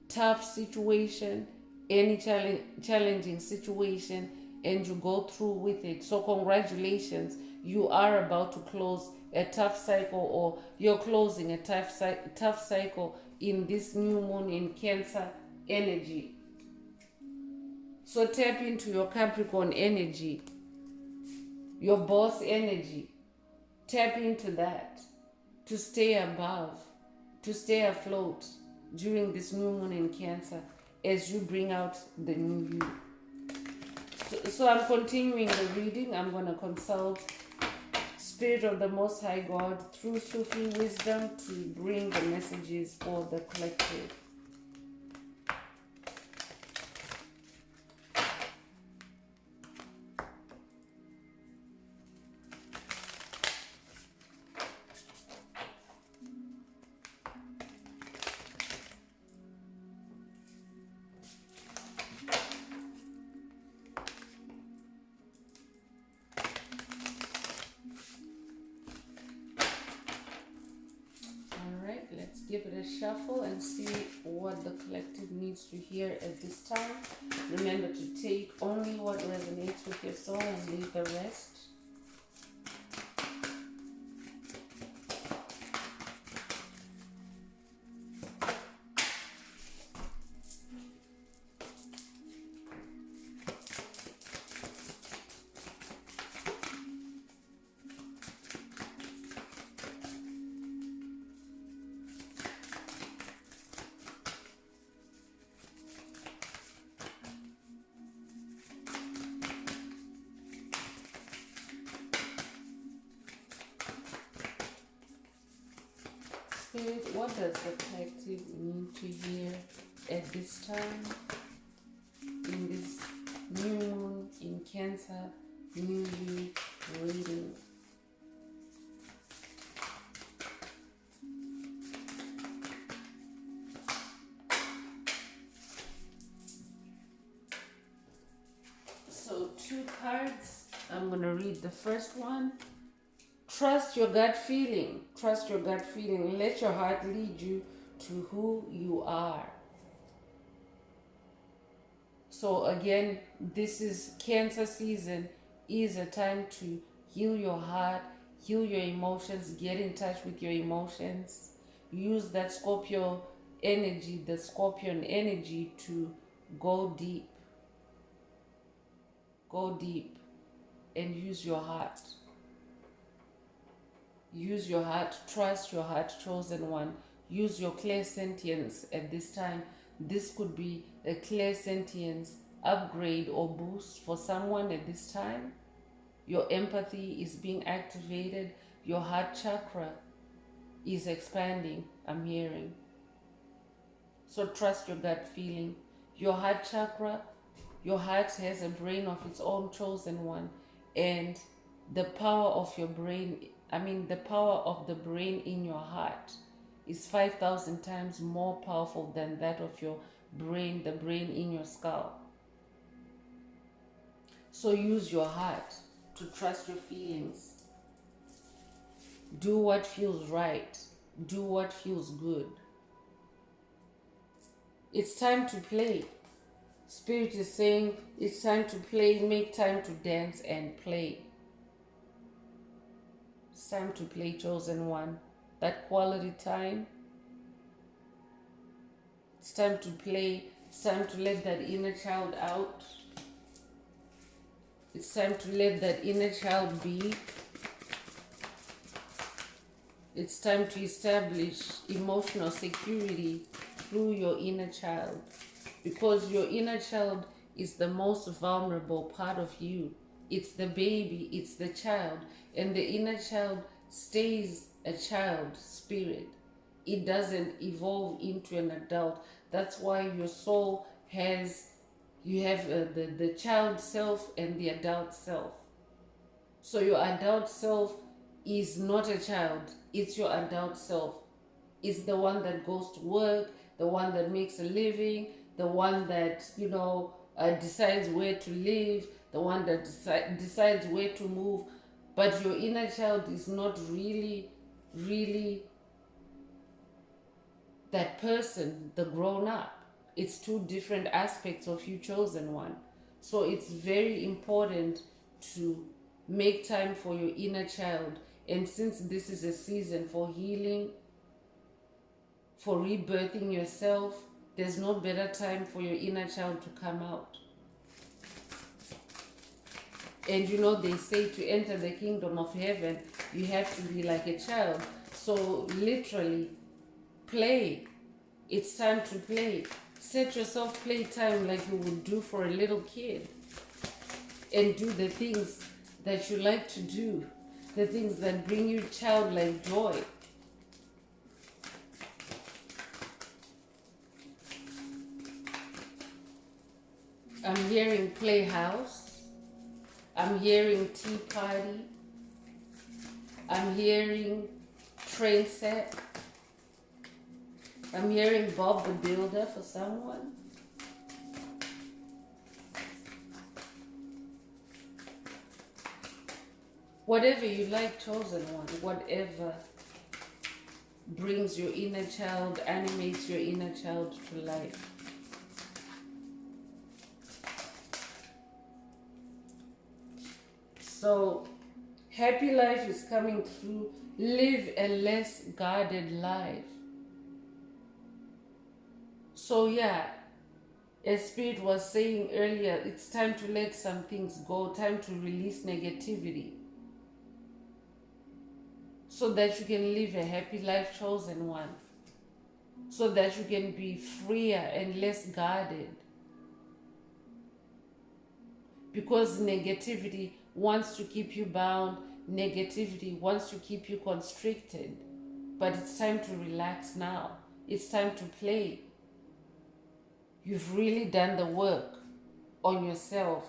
tough situation, any challenging situation, and you go through with it. So congratulations, you are about to close a tough cycle, or you're closing a tough cycle in this new moon in Cancer energy. So tap into your Capricorn energy, your boss energy. Tap into that to stay above, to stay afloat during this new moon in Cancer as you bring out the new you. So I'm continuing the reading. I'm going to consult Spirit of the Most High God through Sufi wisdom to bring the messages for the collective. Let's give it a shuffle and see what the collective needs to hear at this time. Remember to take only what resonates with your soul and leave the rest. Spirit, what does the collective need to hear at this time in this new moon in Cancer, new you reading? So 2 cards. I'm going to read the first one. Trust your gut feeling. Trust your gut feeling. Let your heart lead you to who you are. So again, this is Cancer season, is a time to heal your heart, heal your emotions, get in touch with your emotions. Use that Scorpio energy, the Scorpion energy, to go deep. Go deep and use your heart. Use your heart, trust your heart, chosen one. Use your clairsentience at this time. This could be a clairsentience upgrade or boost for someone at this time. Your empathy is being activated. Your heart chakra is expanding, I'm hearing. So trust your gut feeling. Your heart chakra, your heart has a brain of its own, chosen one. And the power of your brain, the power of the brain in your heart is 5,000 times more powerful than that of your brain, the brain in your skull. So use your heart to trust your feelings. Do what feels right. Do what feels good. It's time to play. Spirit is saying it's time to play. Make time to dance and play. It's time to play, chosen one. That quality time. It's time to play. It's time to let that inner child out. It's time to let that inner child be. It's time to establish emotional security through your inner child, because your inner child is the most vulnerable part of you. It's the baby, it's the child, and the inner child stays a child spirit. It doesn't evolve into an adult. That's why your soul has, you have the child self and the adult self. So your adult self is not a child, it's your adult self. It's the one that goes to work, the one that makes a living, the one that, decides where to live, the one that decides where to move. But your inner child is not really that person, the grown up. It's two different aspects of you, chosen one. So it's very important to make time for your inner child. And since this is a season for healing, for rebirthing yourself, there's no better time for your inner child to come out. And they say to enter the kingdom of heaven, you have to be like a child. So literally, play. It's time to play. Set yourself playtime like you would do for a little kid. And do the things that you like to do. The things that bring you childlike joy. I'm hearing playhouse. I'm hearing tea party. I'm hearing train set. I'm hearing Bob the Builder for someone. Whatever you like, chosen one. Whatever brings your inner child, animates your inner child to life. So, happy life is coming through. Live a less guarded life. So as Spirit was saying earlier, it's time to let some things go, time to release negativity, so that you can live a happy life, chosen one, so that you can be freer and less guarded. Because negativity wants to keep you bound, negativity wants to keep you constricted. But it's time to relax now. It's time to play. You've really done the work on yourself.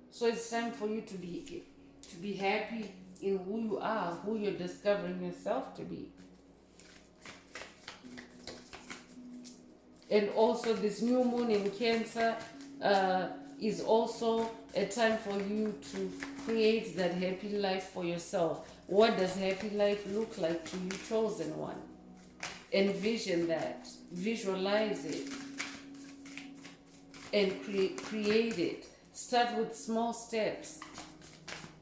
So it's time for you to be happy in who you are, who you're discovering yourself to be. And also this new moon in Cancer is also a time for you to create that happy life for yourself. What does happy life look like to you, chosen one? Envision that. Visualize it. And create it. Start with small steps.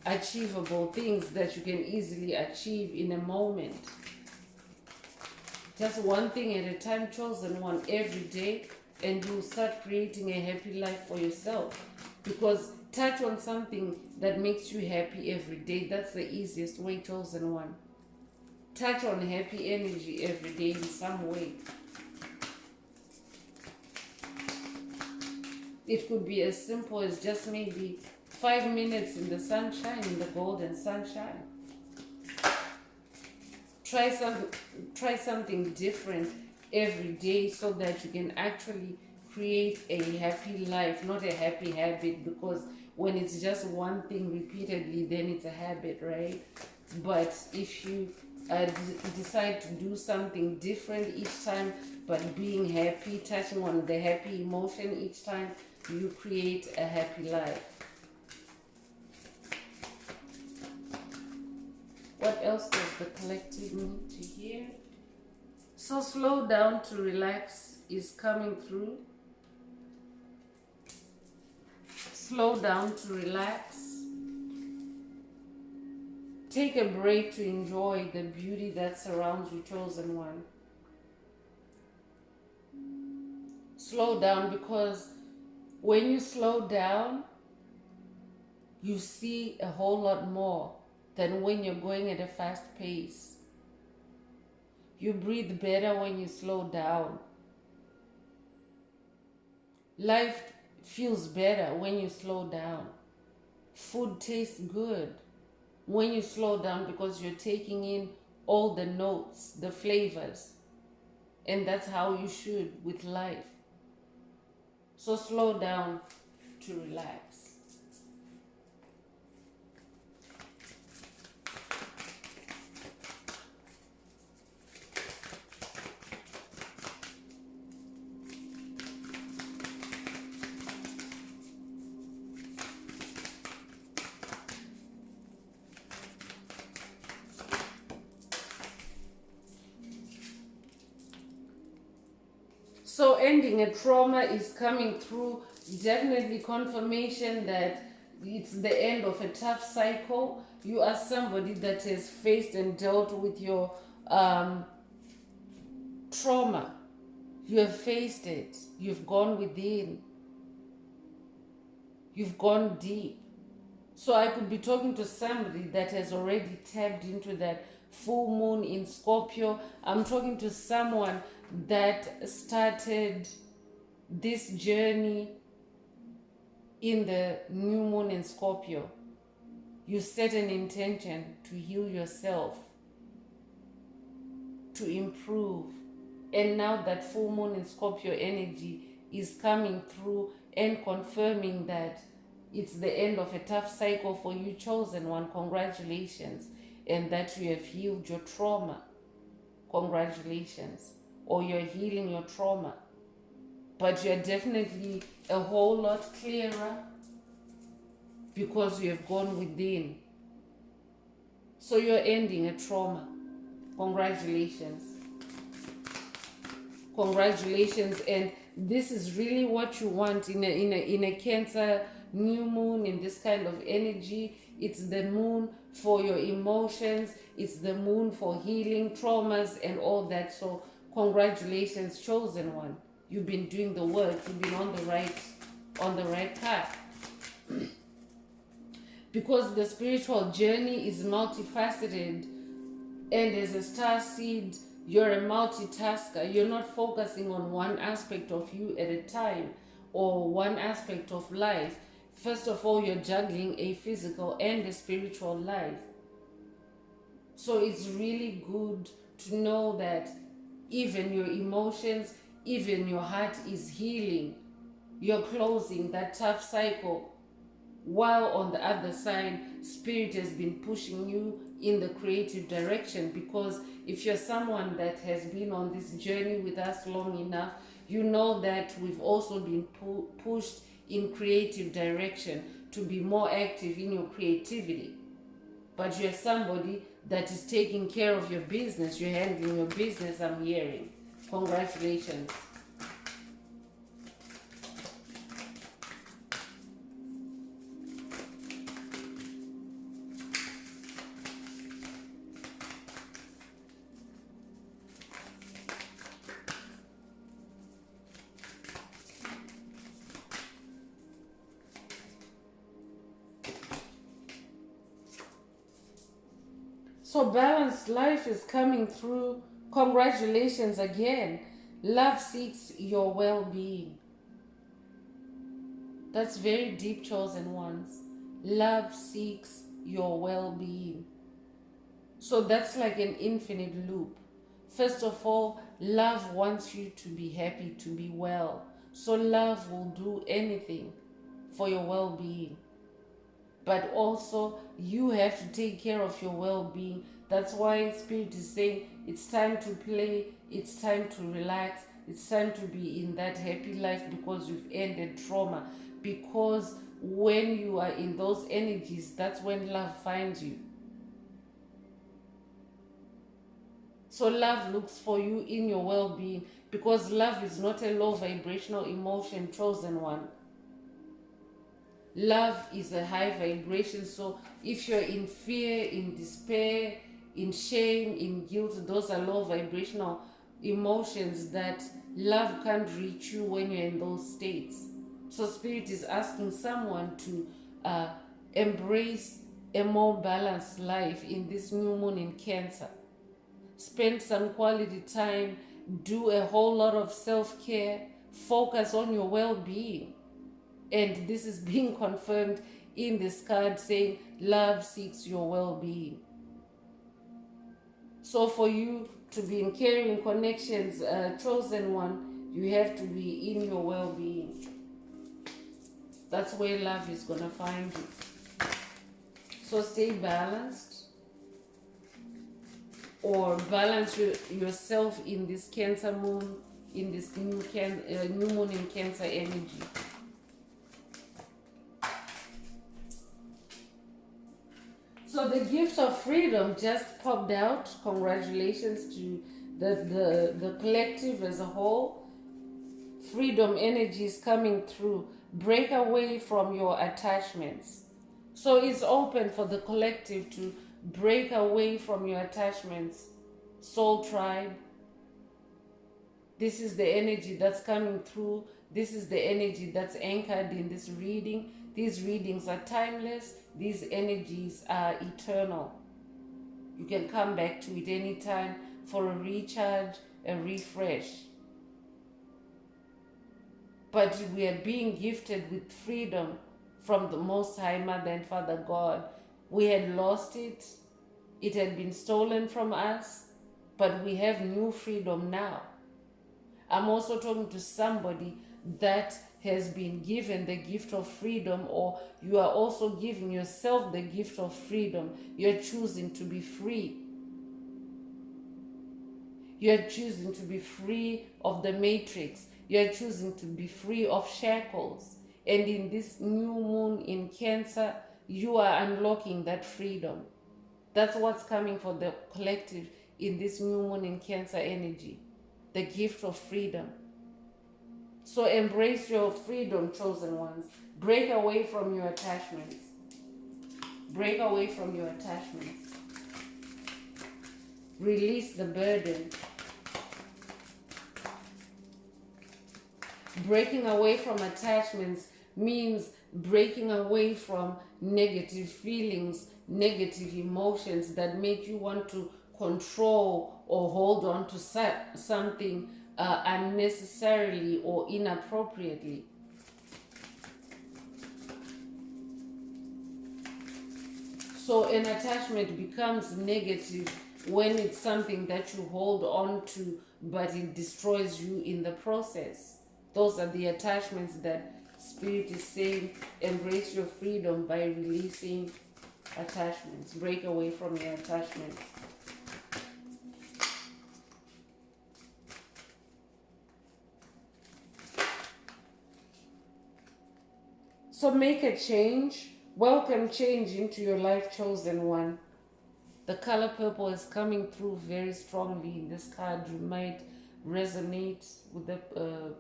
Achievable things that you can easily achieve in a moment. Just one thing at a time, chosen one, every day, and you'll start creating a happy life for yourself. Because touch on something that makes you happy every day. That's the easiest way, chosen one. Touch on happy energy every day in some way. It could be as simple as just maybe 5 minutes in the sunshine, in the golden sunshine. Try something different every day so that you can actually create a happy life, not a happy habit, because when it's just one thing repeatedly, then it's a habit, right? But if you decide to do something different each time, but being happy, touching on the happy emotion each time, you create a happy life. What else does the collective need to hear? So slow down to relax is coming through. Slow down to relax. Take a break to enjoy the beauty that surrounds you, chosen one. Slow down, because when you slow down, you see a whole lot more than when you're going at a fast pace. You breathe better when you slow down. Life feels better when you slow down. Food tastes good when you slow down, because you're taking in all the notes, the flavors. And that's how you should with life. So slow down to relax. So ending a trauma is coming through. Definitely confirmation that it's the end of a tough cycle. You are somebody that has faced and dealt with your trauma. You have faced it. You've gone within. You've gone deep. So I could be talking to somebody that has already tapped into that full moon in Scorpio. I'm talking to someone that started this journey in the new moon in Scorpio. You set an intention to heal yourself, to improve. And now that full moon in Scorpio energy is coming through and confirming that it's the end of a tough cycle for you, chosen one. Congratulations. And that you have healed your trauma. Congratulations. Or you're healing your trauma. But you're definitely a whole lot clearer because you have gone within. So you're ending a trauma. Congratulations. Congratulations. And this is really what you want in a Cancer new moon, in this kind of energy. It's the moon for your emotions. It's the moon for healing traumas and all that. So congratulations, chosen one. You've been doing the work. You've been on the right path. Because the spiritual journey is multifaceted, and as a star seed, you're a multitasker. You're not focusing on one aspect of you at a time or one aspect of life. First of all, you're juggling a physical and a spiritual life. So it's really good to know that even your emotions, even your heart is healing. You're closing that tough cycle, while on the other side, spirit has been pushing you in the creative direction. Because if you're someone that has been on this journey with us long enough, you know that we've also been pushed in creative direction to be more active in your creativity. But you're somebody that is taking care of your business. You're handling your business, I'm hearing. Congratulations. So balanced life is coming through. Congratulations again. Love seeks your well-being. That's very deep, chosen ones. love seeks your well-being. So that's like an infinite loop. First of all, love wants you to be happy, to be well. So love will do anything for your well-being. But also, you have to take care of your well-being. That's why Spirit is saying it's time to play, it's time to relax, it's time to be in that happy life because you've ended trauma. Because when you are in those energies, that's when love finds you. So love looks for you in your well-being, because love is not a low vibrational emotion, chosen one. Love is a high vibration. So if you're in fear, in despair, in shame, in guilt, those are low vibrational emotions that love can't reach you when you're in those states. So Spirit is asking someone to embrace a more balanced life in this new moon in Cancer. Spend some quality time, do a whole lot of self-care, focus on your well-being. And this is being confirmed in this card saying love seeks your well-being. So for you to be in caring connections, chosen one, you have to be in your well-being. That's where love is going to find you. So stay balanced, or balance yourself in this Cancer moon, in this new moon in Cancer energy. So the gift of freedom just popped out. Congratulations to the collective as a whole. Freedom energy is coming through. Break away from your attachments. So it's open for the collective to break away from your attachments. Soul tribe. This is the energy that's coming through. This is the energy that's anchored in this reading. These readings are timeless. These energies are eternal. You can come back to it anytime for a recharge, a refresh. But we are being gifted with freedom from the Most High Mother and Father God. We had lost it. It had been stolen from us, but we have new freedom now. I'm also talking to somebody that has been given the gift of freedom, or you are also giving yourself the gift of freedom. You're choosing to be free. You're choosing to be free of the matrix. You're choosing to be free of shackles. And in this new moon in Cancer, you are unlocking that freedom. That's what's coming for the collective in this new moon in Cancer energy. The gift of freedom. So embrace your freedom, chosen ones. Break away from your attachments. Break away from your attachments. Release the burden. Breaking away from attachments means breaking away from negative feelings, negative emotions that make you want to control or hold on to something unnecessarily or inappropriately. So an attachment becomes negative when it's something that you hold on to, but it destroys you in the process. Those are the attachments that Spirit is saying, embrace your freedom by releasing attachments. Break away from your attachments. So make a change. Welcome change into your life, chosen one. The color purple is coming through very strongly in this card. You might resonate with the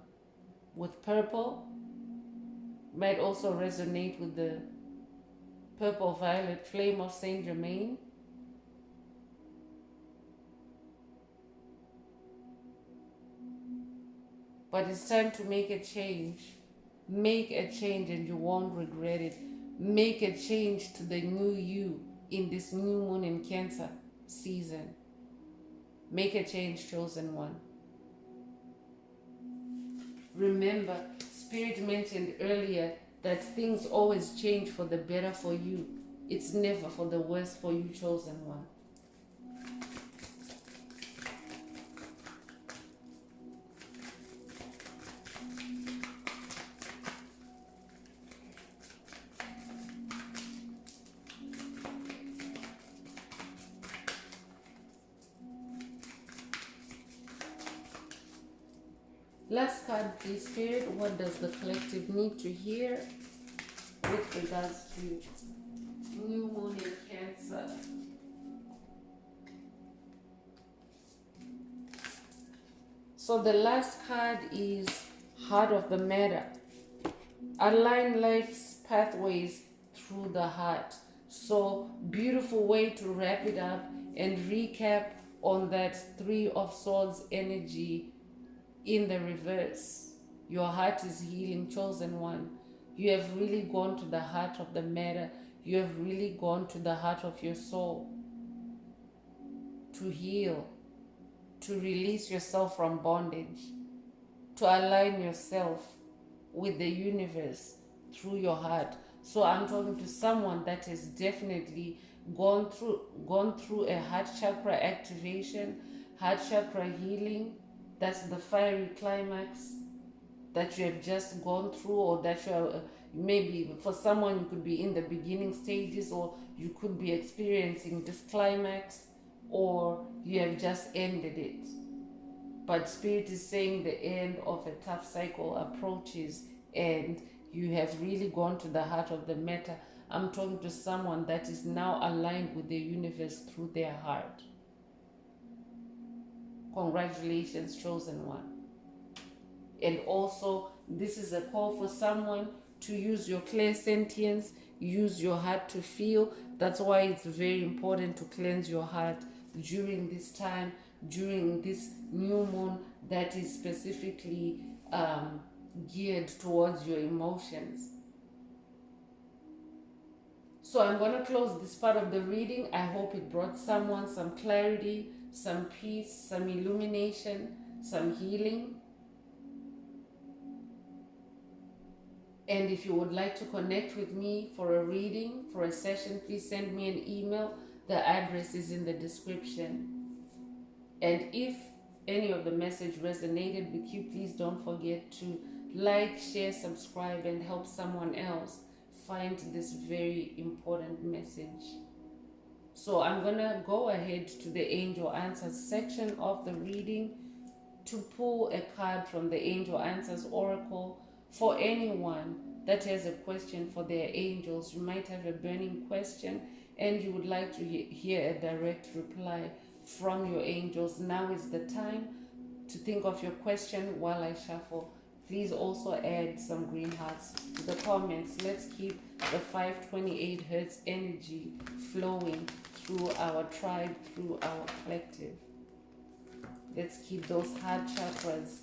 with purple. Might also resonate with the purple violet flame of Saint Germain. But it's time to make a change. Make a change and you won't regret it. Make a change to the new you in this new moon in Cancer season. Make a change, chosen one. Remember, Spirit mentioned earlier that things always change for the better for you. It's never for the worse for you, chosen one. Last card, please, Spirit. What does the collective need to hear with regards to new moon in Cancer? So the last card is Heart of the Matter. Align life's pathways through the heart. So beautiful way to wrap it up and recap on that Three of Swords energy in the reverse. Your heart is healing, chosen one. You have really gone to the heart of the matter. You have really gone to the heart of your soul to heal, to release yourself from bondage, to align yourself with the universe through your heart. So I'm talking to someone that has definitely gone through a heart chakra activation, heart chakra healing. That's the fiery climax that you have just gone through, or that you are maybe for someone you could be in the beginning stages, or you could be experiencing this climax, or you have just ended it. But Spirit is saying the end of a tough cycle approaches and you have really gone to the heart of the matter. I'm talking to someone that is now aligned with the universe through their heart. Congratulations, chosen one. And also, this is a call for someone to use your clairsentience, use your heart to feel. That's why it's very important to cleanse your heart during this time, during this new moon that is specifically geared towards your emotions. So I'm going to close this part of the reading. I hope it brought someone some clarity, some peace, some illumination, some healing. And if you would like to connect with me for a reading, for a session, please send me an email. The address is in the description. And if any of the message resonated with you, please don't forget to like, share, subscribe, and help someone else find this very important message. So I'm going to go ahead to the Angel Answers section of the reading to pull a card from the Angel Answers Oracle for anyone that has a question for their angels. You might have a burning question and you would like to hear a direct reply from your angels. Now is the time to think of your question while I shuffle. Please also add some green hearts to the comments. Let's keep the 528 hertz energy flowing through our tribe, through our collective. Let's keep those heart chakras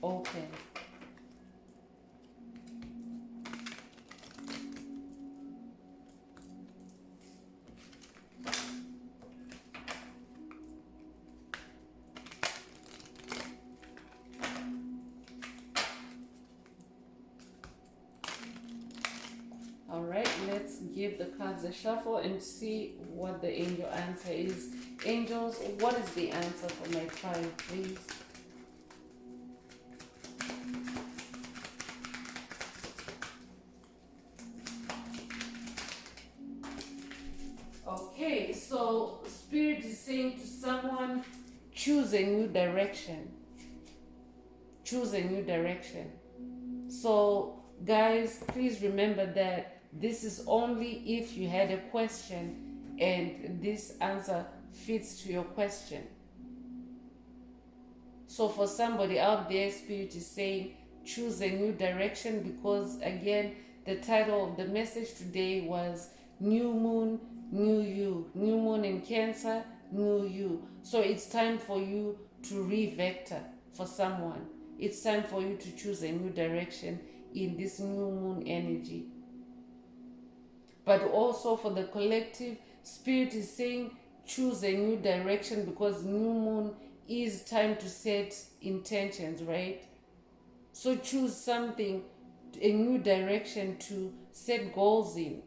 open. All right, let's give the cards a shuffle and see what the angel answer is. Angels, what is the answer for my tribe, please? Okay, so Spirit is saying to someone, choose a new direction. Choose a new direction. So, guys, please remember that this is only if you had a question and this answer fits to your question. So for somebody out there, Spirit is saying choose a new direction, because again, the title of the message today was New Moon, New You. New Moon in Cancer, New You. So it's time for you to re-vector for someone. It's time for you to choose a new direction in this new moon energy. But also for the collective, Spirit is saying choose a new direction, because new moon is time to set intentions, right? So choose something a new direction to set goals in,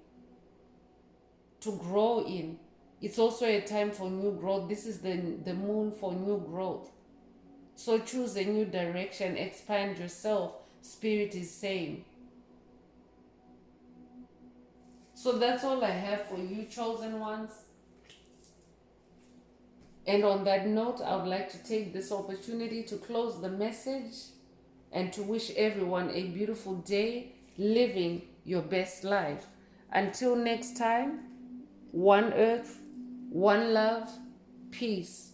to grow in. It's also a time for new growth. This is the moon for new growth. So choose a new direction, expand yourself. Spirit is saying. So that's all I have for you, chosen ones. And on that note, I would like to take this opportunity to close the message and to wish everyone a beautiful day living your best life. Until next time, one earth, one love, peace.